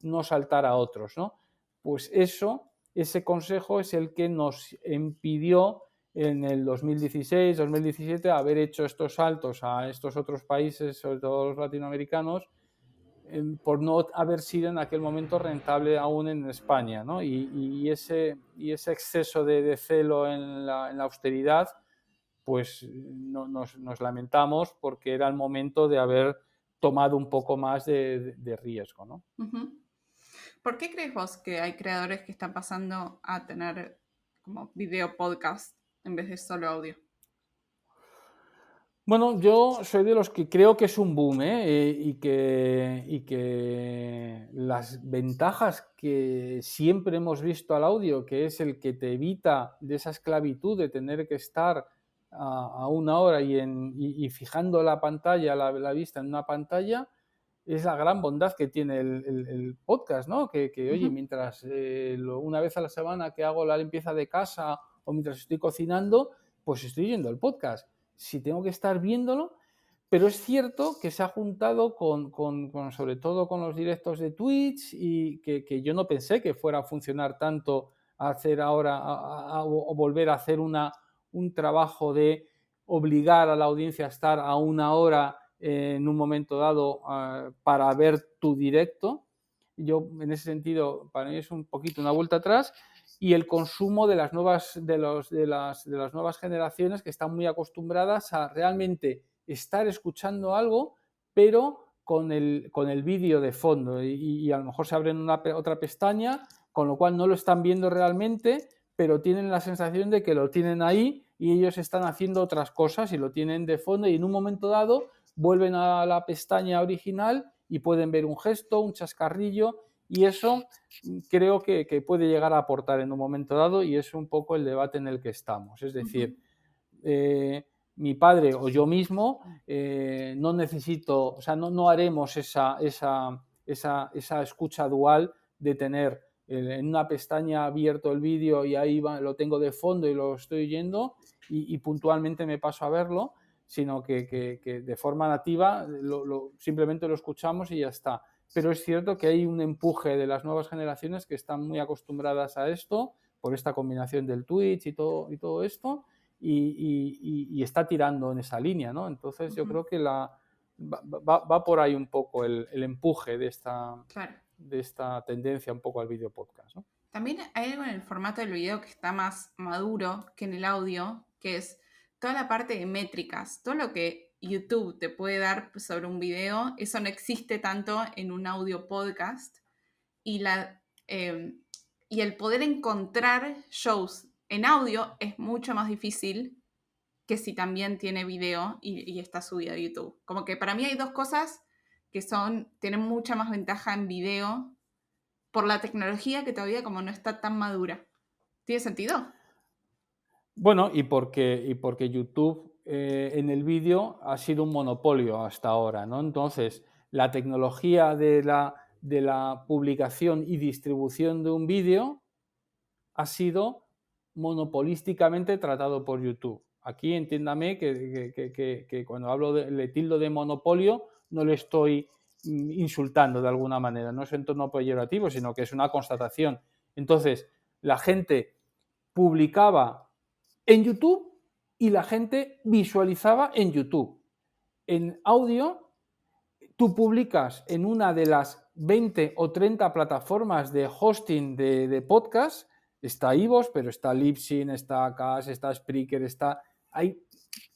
no saltar a otros, ¿no? Pues ese consejo es el que nos impidió en el 2016, 2017 haber hecho estos saltos a estos otros países, sobre todo los latinoamericanos, por no haber sido en aquel momento rentable aún en España, ¿no? Y ese exceso de celo en la austeridad, pues nos lamentamos porque era el momento de haber tomado un poco más de riesgo, ¿no? Uh-huh. ¿Por qué crees vos que hay creadores que están pasando a tener como video podcast en vez de solo audio? Bueno, yo soy de los que creo que es un boom, y que las ventajas que siempre hemos visto al audio, que es el que te evita de esa esclavitud de tener que estar a una hora y fijando la pantalla, la vista en una pantalla, es la gran bondad que tiene el podcast, ¿no? Oye, mientras una vez a la semana que hago la limpieza de casa o mientras estoy cocinando, pues estoy yendo el podcast. Si tengo que estar viéndolo, pero es cierto que se ha juntado sobre todo con los directos de Twitch y que yo no pensé que fuera a funcionar tanto a hacer ahora, o volver a hacer un trabajo de obligar a la audiencia a estar a una hora en un momento dado para ver tu directo. Yo, en ese sentido, para mí es un poquito una vuelta atrás. Y el consumo de las nuevas generaciones que están muy acostumbradas a realmente estar escuchando algo, pero con el vídeo de fondo, y a lo mejor se abren otra pestaña, con lo cual no lo están viendo realmente, pero tienen la sensación de que lo tienen ahí y ellos están haciendo otras cosas y lo tienen de fondo, y en un momento dado vuelven a la pestaña original y pueden ver un gesto, un chascarrillo, y eso creo que puede llegar a aportar en un momento dado, y es un poco el debate en el que estamos. Es decir, mi padre o yo mismo no necesito, o sea, no haremos esa escucha dual de tener en una pestaña abierto el vídeo y ahí lo tengo de fondo y lo estoy oyendo y puntualmente me paso a verlo, sino que de forma nativa simplemente lo escuchamos y ya está. Pero es cierto que hay un empuje de las nuevas generaciones que están muy acostumbradas a esto, por esta combinación del Twitch y todo esto, y está tirando en esa línea, ¿no? Entonces yo creo que va por ahí un poco el empuje de esta, claro, de esta tendencia un poco al video podcast, ¿no? También hay algo en el formato del video que está más maduro que en el audio, que es toda la parte de métricas, todo lo que YouTube te puede dar sobre un video, eso no existe tanto en un audio podcast, y el poder encontrar shows en audio es mucho más difícil que si también tiene video y está subido a YouTube. Como que para mí hay dos cosas que tienen mucha más ventaja en video por la tecnología que todavía como no está tan madura. ¿Tiene sentido? Bueno, y porque YouTube en el vídeo ha sido un monopolio hasta ahora, ¿no? Entonces, la tecnología de la publicación y distribución de un vídeo ha sido monopolísticamente tratado por YouTube. Aquí entiéndame que cuando le tildo de monopolio no le estoy insultando de alguna manera, no es en tono peyorativo, sino que es una constatación. Entonces, la gente publicaba en YouTube y la gente visualizaba en YouTube. En audio, tú publicas en una de las 20 o 30 plataformas de hosting de podcast. Está iVoox, pero está Libsyn, está Acast, está Spreaker, hay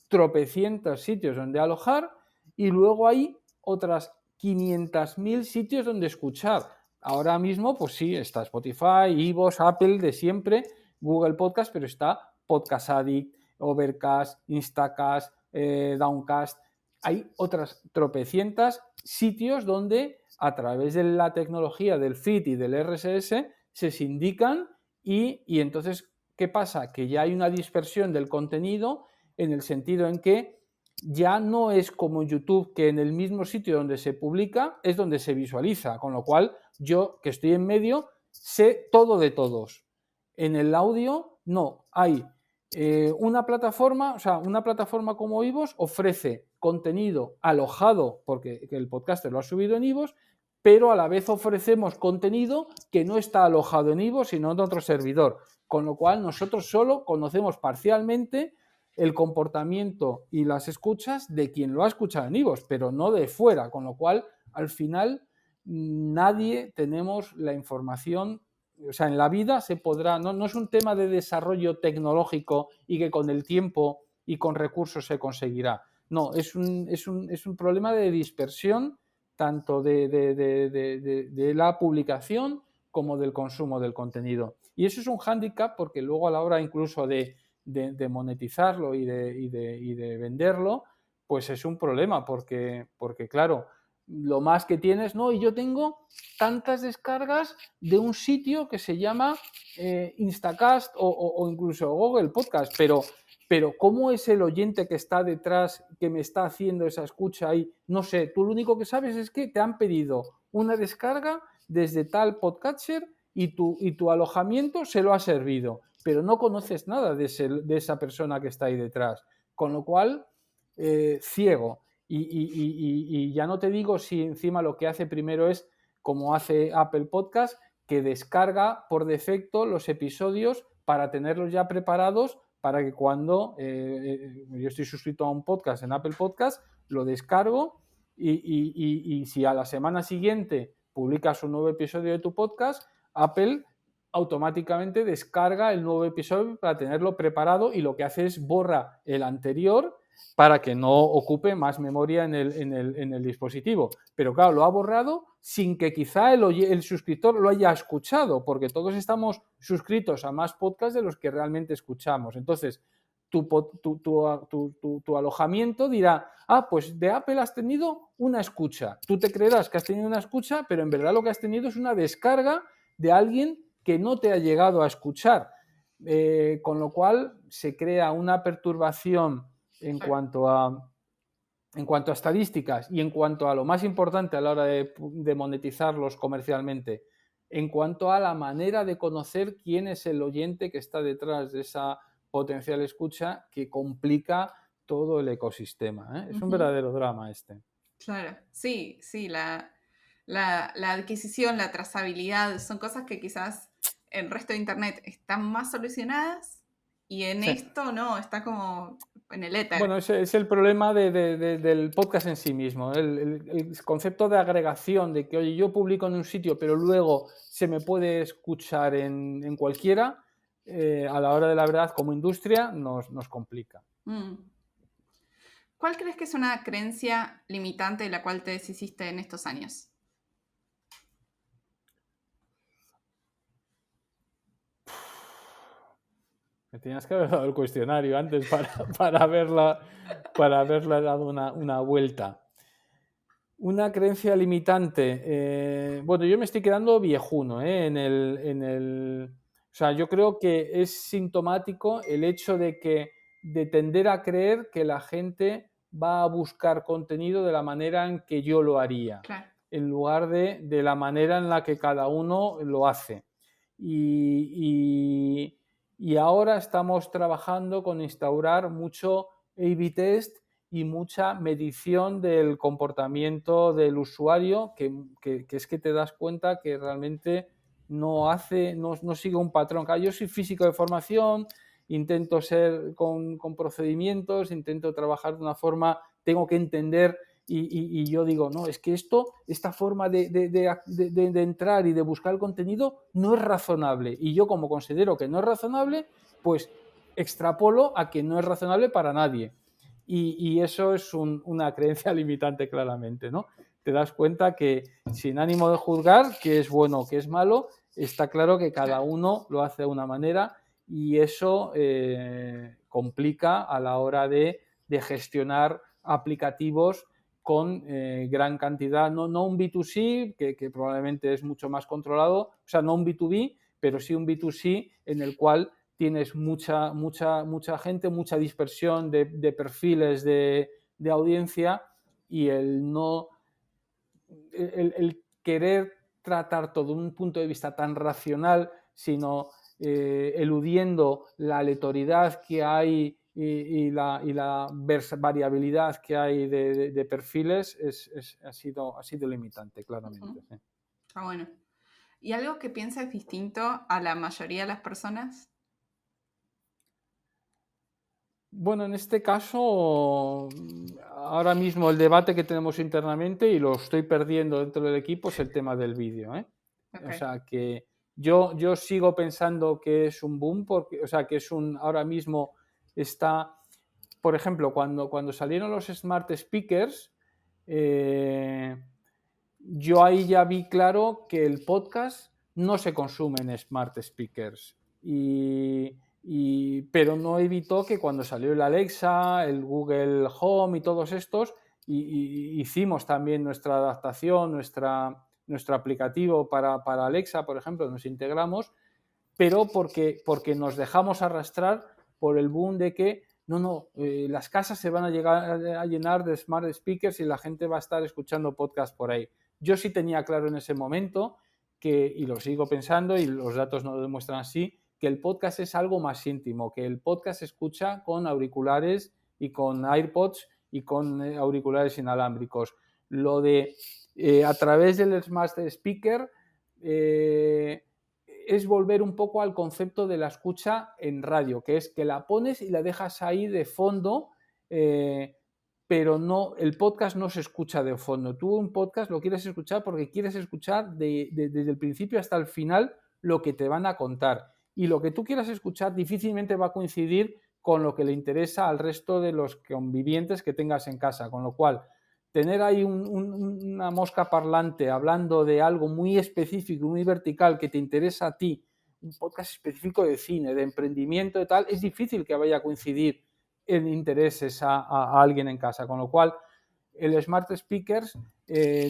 tropecientos sitios donde alojar y luego hay otras 500.000 sitios donde escuchar. Ahora mismo, pues sí, está Spotify, iVoox, Apple de siempre, Google Podcast, pero está Podcast Addict, Overcast, Instacast, Downcast. Hay otras tropecientas sitios donde a través de la tecnología del feed y del RSS se sindican y entonces, ¿qué pasa? Que ya hay una dispersión del contenido en el sentido en que ya no es como YouTube, que en el mismo sitio donde se publica es donde se visualiza, con lo cual yo, que estoy en medio, sé todo de todos. En el audio no, hay una plataforma como iVoox ofrece contenido alojado, porque el podcaster lo ha subido en iVoox, pero a la vez ofrecemos contenido que no está alojado en iVoox, sino en otro servidor, con lo cual nosotros solo conocemos parcialmente el comportamiento y las escuchas de quien lo ha escuchado en iVoox, pero no de fuera, con lo cual al final nadie tenemos la información. O sea, en la vida se podrá, no es un tema de desarrollo tecnológico y que con el tiempo y con recursos se conseguirá. No, es un problema de dispersión tanto de la publicación como del consumo del contenido. Y eso es un hándicap porque luego a la hora incluso de monetizarlo y de venderlo, pues es un problema porque claro, lo más que tienes, no, y yo tengo tantas descargas de un sitio que se llama Instacast o incluso Google Podcast, pero ¿cómo es el oyente que está detrás, que me está haciendo esa escucha ahí? No sé, tú lo único que sabes es que te han pedido una descarga desde tal podcatcher y tu alojamiento se lo ha servido, pero no conoces nada de esa persona que está ahí detrás, con lo cual, ciego. Y ya no te digo si encima lo que hace primero es, como hace Apple Podcast, que descarga por defecto los episodios para tenerlos ya preparados para que cuando yo estoy suscrito a un podcast en Apple Podcast, lo descargo y si a la semana siguiente publicas un nuevo episodio de tu podcast, Apple automáticamente descarga el nuevo episodio para tenerlo preparado y lo que hace es borra el anterior para que no ocupe más memoria en el dispositivo. Pero claro, lo ha borrado sin que quizá el suscriptor lo haya escuchado, porque todos estamos suscritos a más podcasts de los que realmente escuchamos. Entonces, tu alojamiento dirá, pues de Apple has tenido una escucha. Tú te creerás que has tenido una escucha, pero en verdad lo que has tenido es una descarga de alguien que no te ha llegado a escuchar. Con lo cual se crea una perturbación en cuanto a estadísticas y en cuanto a lo más importante a la hora de monetizarlos comercialmente, en cuanto a la manera de conocer quién es el oyente que está detrás de esa potencial escucha, que complica todo el ecosistema. Es un verdadero drama este. Claro, sí, la adquisición, la trazabilidad, son cosas que quizás en el resto de Internet están más solucionadas y en esto no, está como en el éter. Bueno, ese es el problema del podcast en sí mismo. El concepto de agregación, de que, oye, yo publico en un sitio, pero luego se me puede escuchar en cualquiera, a la hora de la verdad, como industria, nos complica. ¿Cuál crees que es una creencia limitante de la cual te deshiciste en estos años? Me tenías que haber dado el cuestionario antes para haberle dado una vuelta. Una creencia limitante. Bueno, yo me estoy quedando viejuno, o sea, yo creo que es sintomático el hecho de tender a creer que la gente va a buscar contenido de la manera en que yo lo haría, claro, en lugar de la manera en la que cada uno lo hace. Y ahora estamos trabajando con instaurar mucho A/B test y mucha medición del comportamiento del usuario, que es que te das cuenta que realmente no sigue un patrón. Yo soy físico de formación, intento ser con procedimientos, intento trabajar de una forma, tengo que entender y yo digo, no, es que esta forma de entrar y de buscar el contenido no es razonable. Y yo, como considero que no es razonable, pues extrapolo a que no es razonable para nadie. y eso es una creencia limitante claramente, ¿no? Te das cuenta que sin ánimo de juzgar qué es bueno o qué es malo, está claro que cada uno lo hace de una manera y eso complica a la hora de gestionar aplicativos con gran cantidad, no un B2C, que probablemente es mucho más controlado, o sea, no un B2B, pero sí un B2C en el cual tienes mucha gente, mucha dispersión de perfiles de audiencia y el querer tratar todo de un punto de vista tan racional, sino eludiendo la aleatoriedad que hay y la variabilidad que hay de perfiles, ha sido limitante, claramente. Sí. Ah, bueno. ¿Y algo que piensas distinto a la mayoría de las personas? Bueno, en este caso, ahora mismo el debate que tenemos internamente, y lo estoy perdiendo dentro del equipo, es el tema del vídeo, ¿eh? Okay. O sea, que yo sigo pensando que es un boom, porque, o sea, que ahora mismo está, por ejemplo, cuando salieron los smart speakers, yo ahí ya vi claro que el podcast no se consume en smart speakers. Pero no evitó que cuando salió el Alexa, el Google Home y todos estos, hicimos también nuestra adaptación, nuestro aplicativo para Alexa, por ejemplo, nos integramos, pero porque nos dejamos arrastrar por el boom de que las casas se van a llenar de smart speakers y la gente va a estar escuchando podcast por ahí. Yo sí tenía claro en ese momento y lo sigo pensando y los datos no lo demuestran así, que el podcast es algo más íntimo, que el podcast se escucha con auriculares y con AirPods y con auriculares inalámbricos. Lo de a través del smart speaker es volver un poco al concepto de la escucha en radio, que es que la pones y la dejas ahí de fondo, pero el podcast no se escucha de fondo. Tú un podcast lo quieres escuchar porque quieres escuchar desde el principio hasta el final lo que te van a contar. Y lo que tú quieras escuchar difícilmente va a coincidir con lo que le interesa al resto de los convivientes que tengas en casa, con lo cual tener ahí una mosca parlante hablando de algo muy específico, muy vertical, que te interesa a ti, un podcast específico de cine, de emprendimiento y tal, es difícil que vaya a coincidir en intereses a alguien en casa, con lo cual el Smart Speakers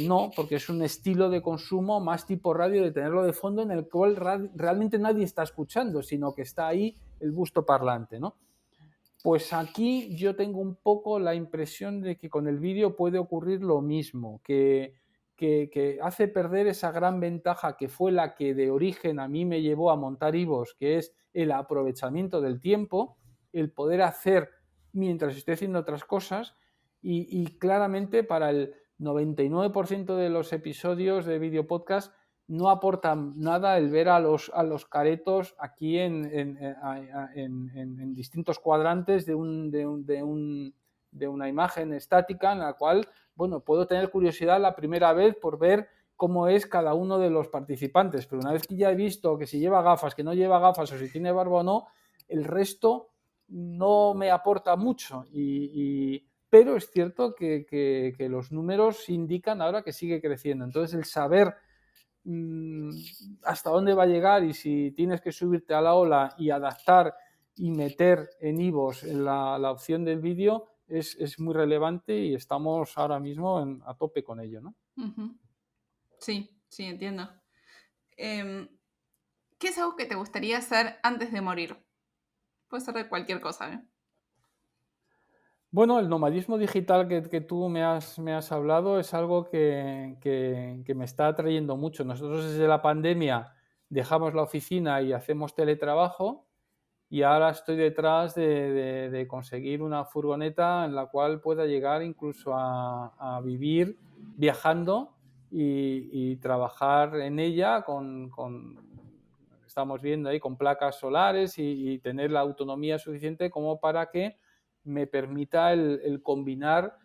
no, porque es un estilo de consumo más tipo radio, de tenerlo de fondo en el cual realmente nadie está escuchando, sino que está ahí el busto parlante, ¿no? Pues aquí yo tengo un poco la impresión de que con el vídeo puede ocurrir lo mismo, que hace perder esa gran ventaja que fue la que de origen a mí me llevó a montar Ivos, que es el aprovechamiento del tiempo, el poder hacer mientras estoy haciendo otras cosas y claramente para el 99% de los episodios de video podcast no aporta nada el ver a los caretos aquí en distintos cuadrantes de una imagen estática en la cual, bueno, puedo tener curiosidad la primera vez por ver cómo es cada uno de los participantes, pero una vez que ya he visto que si lleva gafas, que no lleva gafas o si tiene barba o no, el resto no me aporta mucho pero es cierto que los números indican ahora que sigue creciendo, entonces el saber hasta dónde va a llegar y si tienes que subirte a la ola y adaptar y meter en Ivos la opción del vídeo es muy relevante y estamos ahora mismo a tope con ello, ¿no? Uh-huh. Sí, entiendo. ¿Qué es algo que te gustaría hacer antes de morir? Puede ser de cualquier cosa, ¿eh? Bueno, el nomadismo digital que tú me has hablado es algo que me está atrayendo mucho. Nosotros desde la pandemia dejamos la oficina y hacemos teletrabajo y ahora estoy detrás de conseguir una furgoneta en la cual pueda llegar incluso a vivir viajando y trabajar en ella estamos viendo ahí, con placas solares y tener la autonomía suficiente como para que me permita el combinar,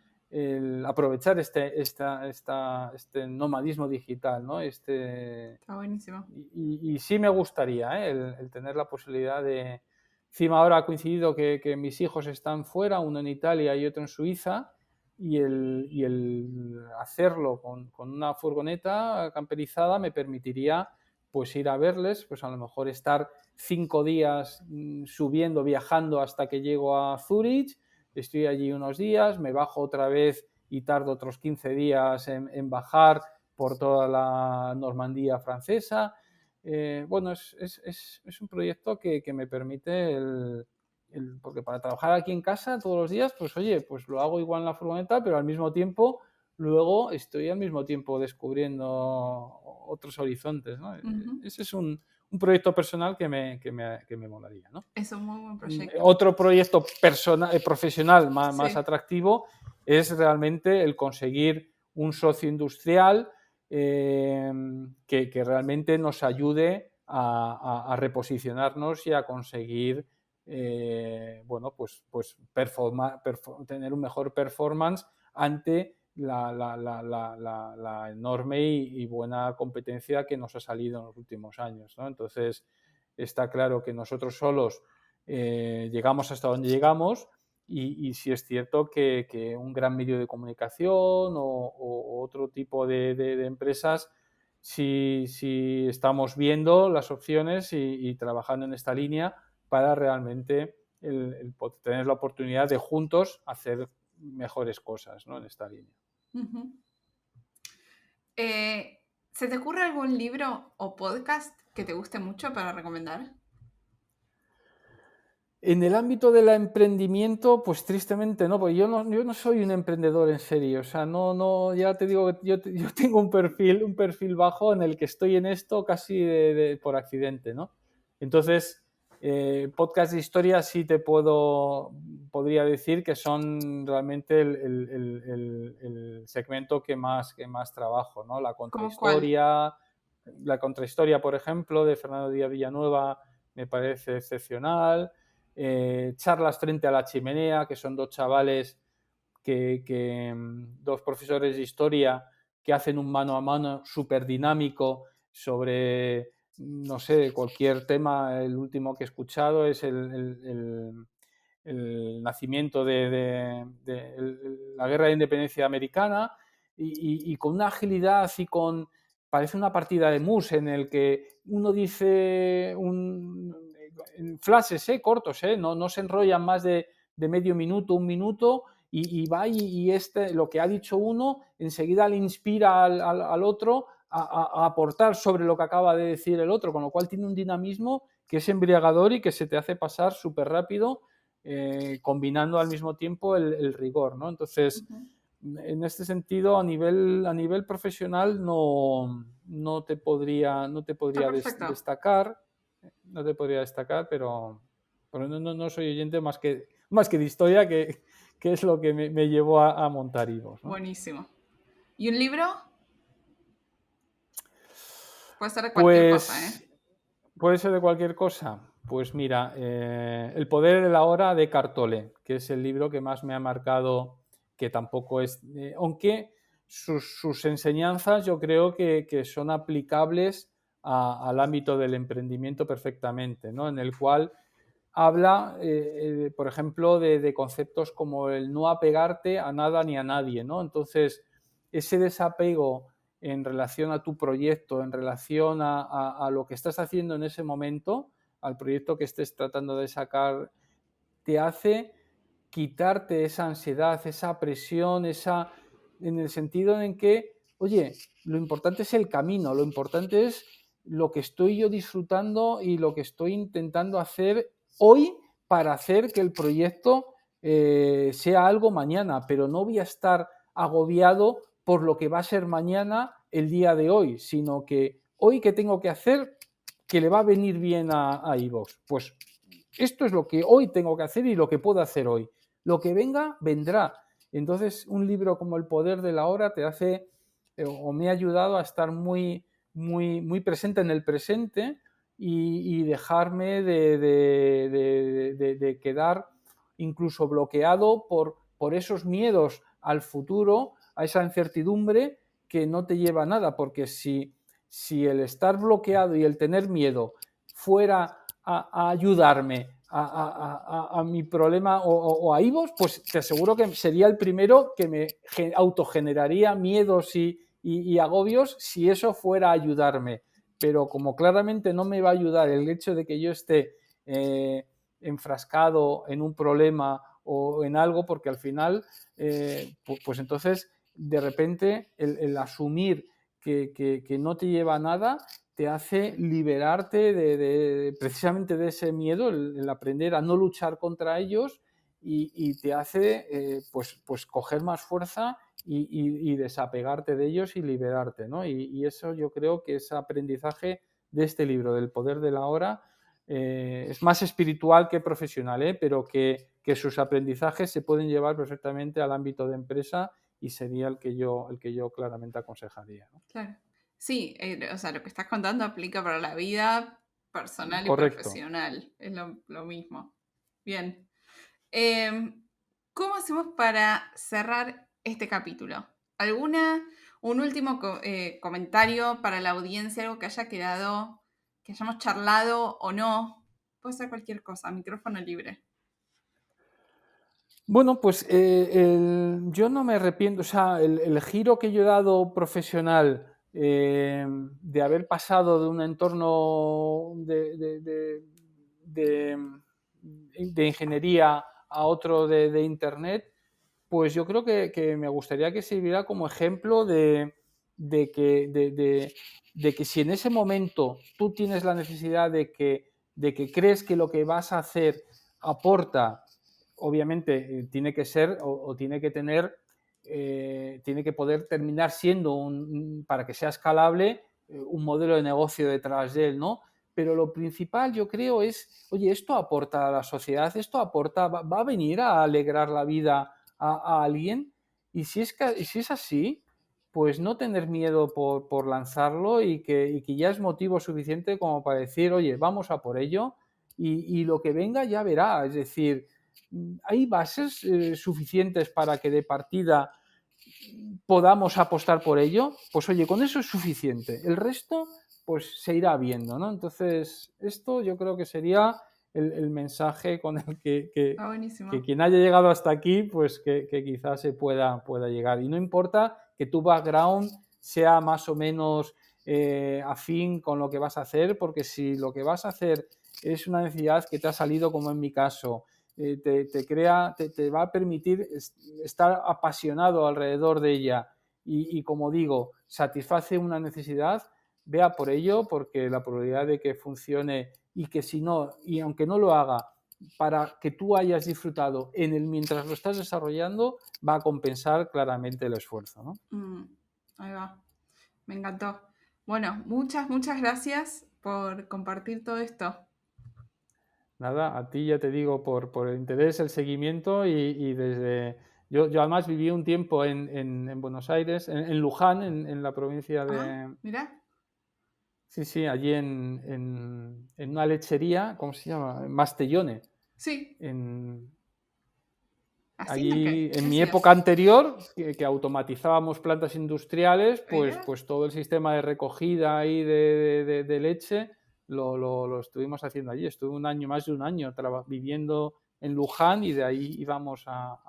aprovechar este nomadismo digital, ¿no? Está buenísimo. Y sí me gustaría el tener la posibilidad Encima ahora ha coincidido que mis hijos están fuera, uno en Italia y otro en Suiza, y el hacerlo con una furgoneta camperizada me permitiría pues ir a verles, pues a lo mejor estar 5 días subiendo, viajando hasta que llego a Zúrich, estoy allí unos días, me bajo otra vez y tardo otros 15 días en bajar por toda la Normandía francesa. Bueno, es un proyecto que me permite porque para trabajar aquí en casa todos los días, pues oye, pues lo hago igual en la furgoneta, pero al mismo tiempo, luego estoy al mismo tiempo descubriendo otros horizontes, ¿no? Ese es un proyecto personal que me molaría, ¿no? Es un muy buen proyecto. Otro proyecto profesional más atractivo es realmente el conseguir un socio industrial que realmente nos ayude a reposicionarnos y a conseguir bueno, pues tener un mejor performance ante la enorme y buena competencia que nos ha salido en los últimos años, ¿no? Entonces, está claro que nosotros solos llegamos hasta donde llegamos y sí es cierto que un gran medio de comunicación o otro tipo de empresas, si estamos viendo las opciones y trabajando en esta línea para realmente tener la oportunidad de juntos hacer mejores cosas, ¿no? En esta línea. ¿Se te ocurre algún libro o podcast que te guste mucho para recomendar? En el ámbito del emprendimiento, pues tristemente no, porque yo no soy un emprendedor en serio, o sea, no, ya te digo que yo tengo un perfil bajo en el que estoy en esto casi por accidente, ¿no? Entonces, podcast de historia sí podría decir que son realmente el segmento que más trabajo, ¿no? La contrahistoria, por ejemplo, de Fernando Díaz Villanueva me parece excepcional. Charlas frente a la chimenea, que son dos chavales dos profesores de historia que hacen un mano a mano súper dinámico sobre, no sé, cualquier tema. El último que he escuchado es el nacimiento de la Guerra de Independencia Americana y con una agilidad parece una partida de mus en el que uno dice flashes cortos, no se enrollan más de medio minuto, un minuto, y va y lo que ha dicho uno enseguida le inspira al otro a aportar sobre lo que acaba de decir el otro, con lo cual tiene un dinamismo que es embriagador y que se te hace pasar súper rápido, combinando al mismo tiempo el rigor, ¿no? Entonces, en este sentido, a nivel profesional no te podría destacar. No te podría destacar, pero no soy oyente más que de historia, que es lo que me llevó a montar Ivos, ¿no? Buenísimo. ¿Y un libro? Puede ser de cualquier cosa, ¿eh? Puede ser de cualquier cosa. Pues mira, El poder de la hora de Eckhart Tolle, que es el libro que más me ha marcado, que tampoco es... aunque sus enseñanzas yo creo que son aplicables al ámbito del emprendimiento perfectamente, ¿no? En el cual habla, por ejemplo, de conceptos como el no apegarte a nada ni a nadie, ¿no? Entonces, ese desapego en relación a tu proyecto, en relación a lo que estás haciendo en ese momento, al proyecto que estés tratando de sacar, te hace quitarte esa ansiedad, esa presión, en el sentido en que, oye, lo importante es el camino, lo importante es lo que estoy yo disfrutando y lo que estoy intentando hacer hoy para hacer que el proyecto sea algo mañana, pero no voy a estar agobiado por lo que va a ser mañana el día de hoy, sino que hoy, ¿qué tengo que hacer que le va a venir bien a iVoox? Pues esto es lo que hoy tengo que hacer y lo que puedo hacer hoy. Lo que venga, vendrá. Entonces, un libro como El poder de la hora te hace, o me ha ayudado a estar muy presente en el presente y dejarme de quedar incluso bloqueado por esos miedos al futuro, a esa incertidumbre que no te lleva a nada, porque si el estar bloqueado y el tener miedo fuera a ayudarme a mi problema o a Ivos, pues te aseguro que sería el primero que me autogeneraría miedos y agobios si eso fuera a ayudarme. Pero como claramente no me va a ayudar el hecho de que yo esté enfrascado en un problema o en algo, porque al final, pues entonces, de repente, el asumir que no te lleva a nada te hace liberarte precisamente de ese miedo, el aprender a no luchar contra ellos y te hace pues coger más fuerza y desapegarte de ellos y liberarte, ¿no? Y eso yo creo que ese aprendizaje de este libro, del poder de la hora, es más espiritual que profesional, pero que sus aprendizajes se pueden llevar perfectamente al ámbito de empresa y sería el que yo claramente aconsejaría, ¿no? Claro. Sí, o sea, lo que estás contando aplica para la vida personal Correcto. Y profesional. Es lo mismo. Bien. ¿Cómo hacemos para cerrar este capítulo? ¿Un último comentario para la audiencia, algo que haya quedado, que hayamos charlado o no? Puede ser cualquier cosa, micrófono libre. Bueno, pues yo no me arrepiento, o sea, el giro que yo he dado profesional de haber pasado de un entorno de ingeniería a otro de Internet, pues yo creo que me gustaría que sirviera como ejemplo de que si en ese momento tú tienes la necesidad de que crees que lo que vas a hacer aporta, obviamente tiene que ser o tiene que tener, tiene que poder terminar siendo, para que sea escalable, un modelo de negocio detrás de él, ¿no? Pero lo principal, yo creo, es, oye, esto aporta a la sociedad, esto aporta, va a venir a alegrar la vida a alguien, y si es así, pues no tener miedo por lanzarlo y que ya es motivo suficiente como para decir, oye, vamos a por ello y lo que venga ya verá. Es decir, hay bases suficientes para que de partida podamos apostar por ello. Pues oye, con eso es suficiente. El resto, pues se irá viendo, ¿no? Entonces, esto yo creo que sería el mensaje con el que quien haya llegado hasta aquí, pues que quizás se pueda llegar. Y no importa que tu background sea más o menos afín con lo que vas a hacer, porque si lo que vas a hacer es una necesidad que te ha salido, como en mi caso, te va a permitir estar apasionado alrededor de ella y como digo, satisface una necesidad, vea por ello, porque la probabilidad de que funcione y que si no, y aunque no lo haga, para que tú hayas disfrutado en él mientras lo estás desarrollando, va a compensar claramente el esfuerzo, ¿no? Ahí va. Me encantó. Bueno, muchas gracias por compartir todo esto. Nada, a ti ya te digo por el interés, el seguimiento y desde... Yo además viví un tiempo en Buenos Aires, en Luján, en la provincia de... Mira. Sí, allí en una lechería, ¿cómo se llama? Mastellone. Sí. Allí, en mi época anterior, que automatizábamos plantas industriales, pues todo el sistema de recogida ahí de leche lo estuvimos haciendo allí. Estuve más de un año viviendo en Luján y de ahí íbamos a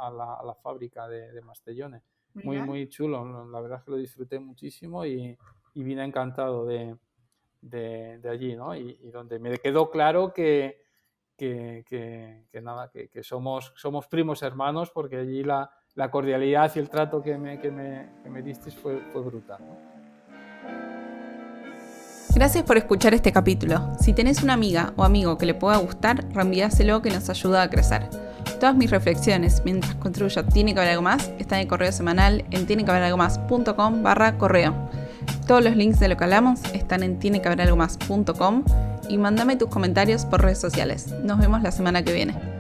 la fábrica de Mastellone. Muy, muy chulo. La verdad es que lo disfruté muchísimo y vine encantado de allí, ¿no? Y donde me quedó claro que somos primos hermanos, porque allí la cordialidad y el trato que me disteis fue brutal, ¿no? Gracias por escuchar este capítulo. Si tenés una amiga o amigo que le pueda gustar, reenvíaselo, que nos ayuda a crecer. Todas mis reflexiones mientras construyo Tiene que haber algo más están en correo semanal en tienequehaberalgomás.com/correo. Todos los links de lo que hablamos están en tienequehaberalgomás.com y mándame tus comentarios por redes sociales. Nos vemos la semana que viene.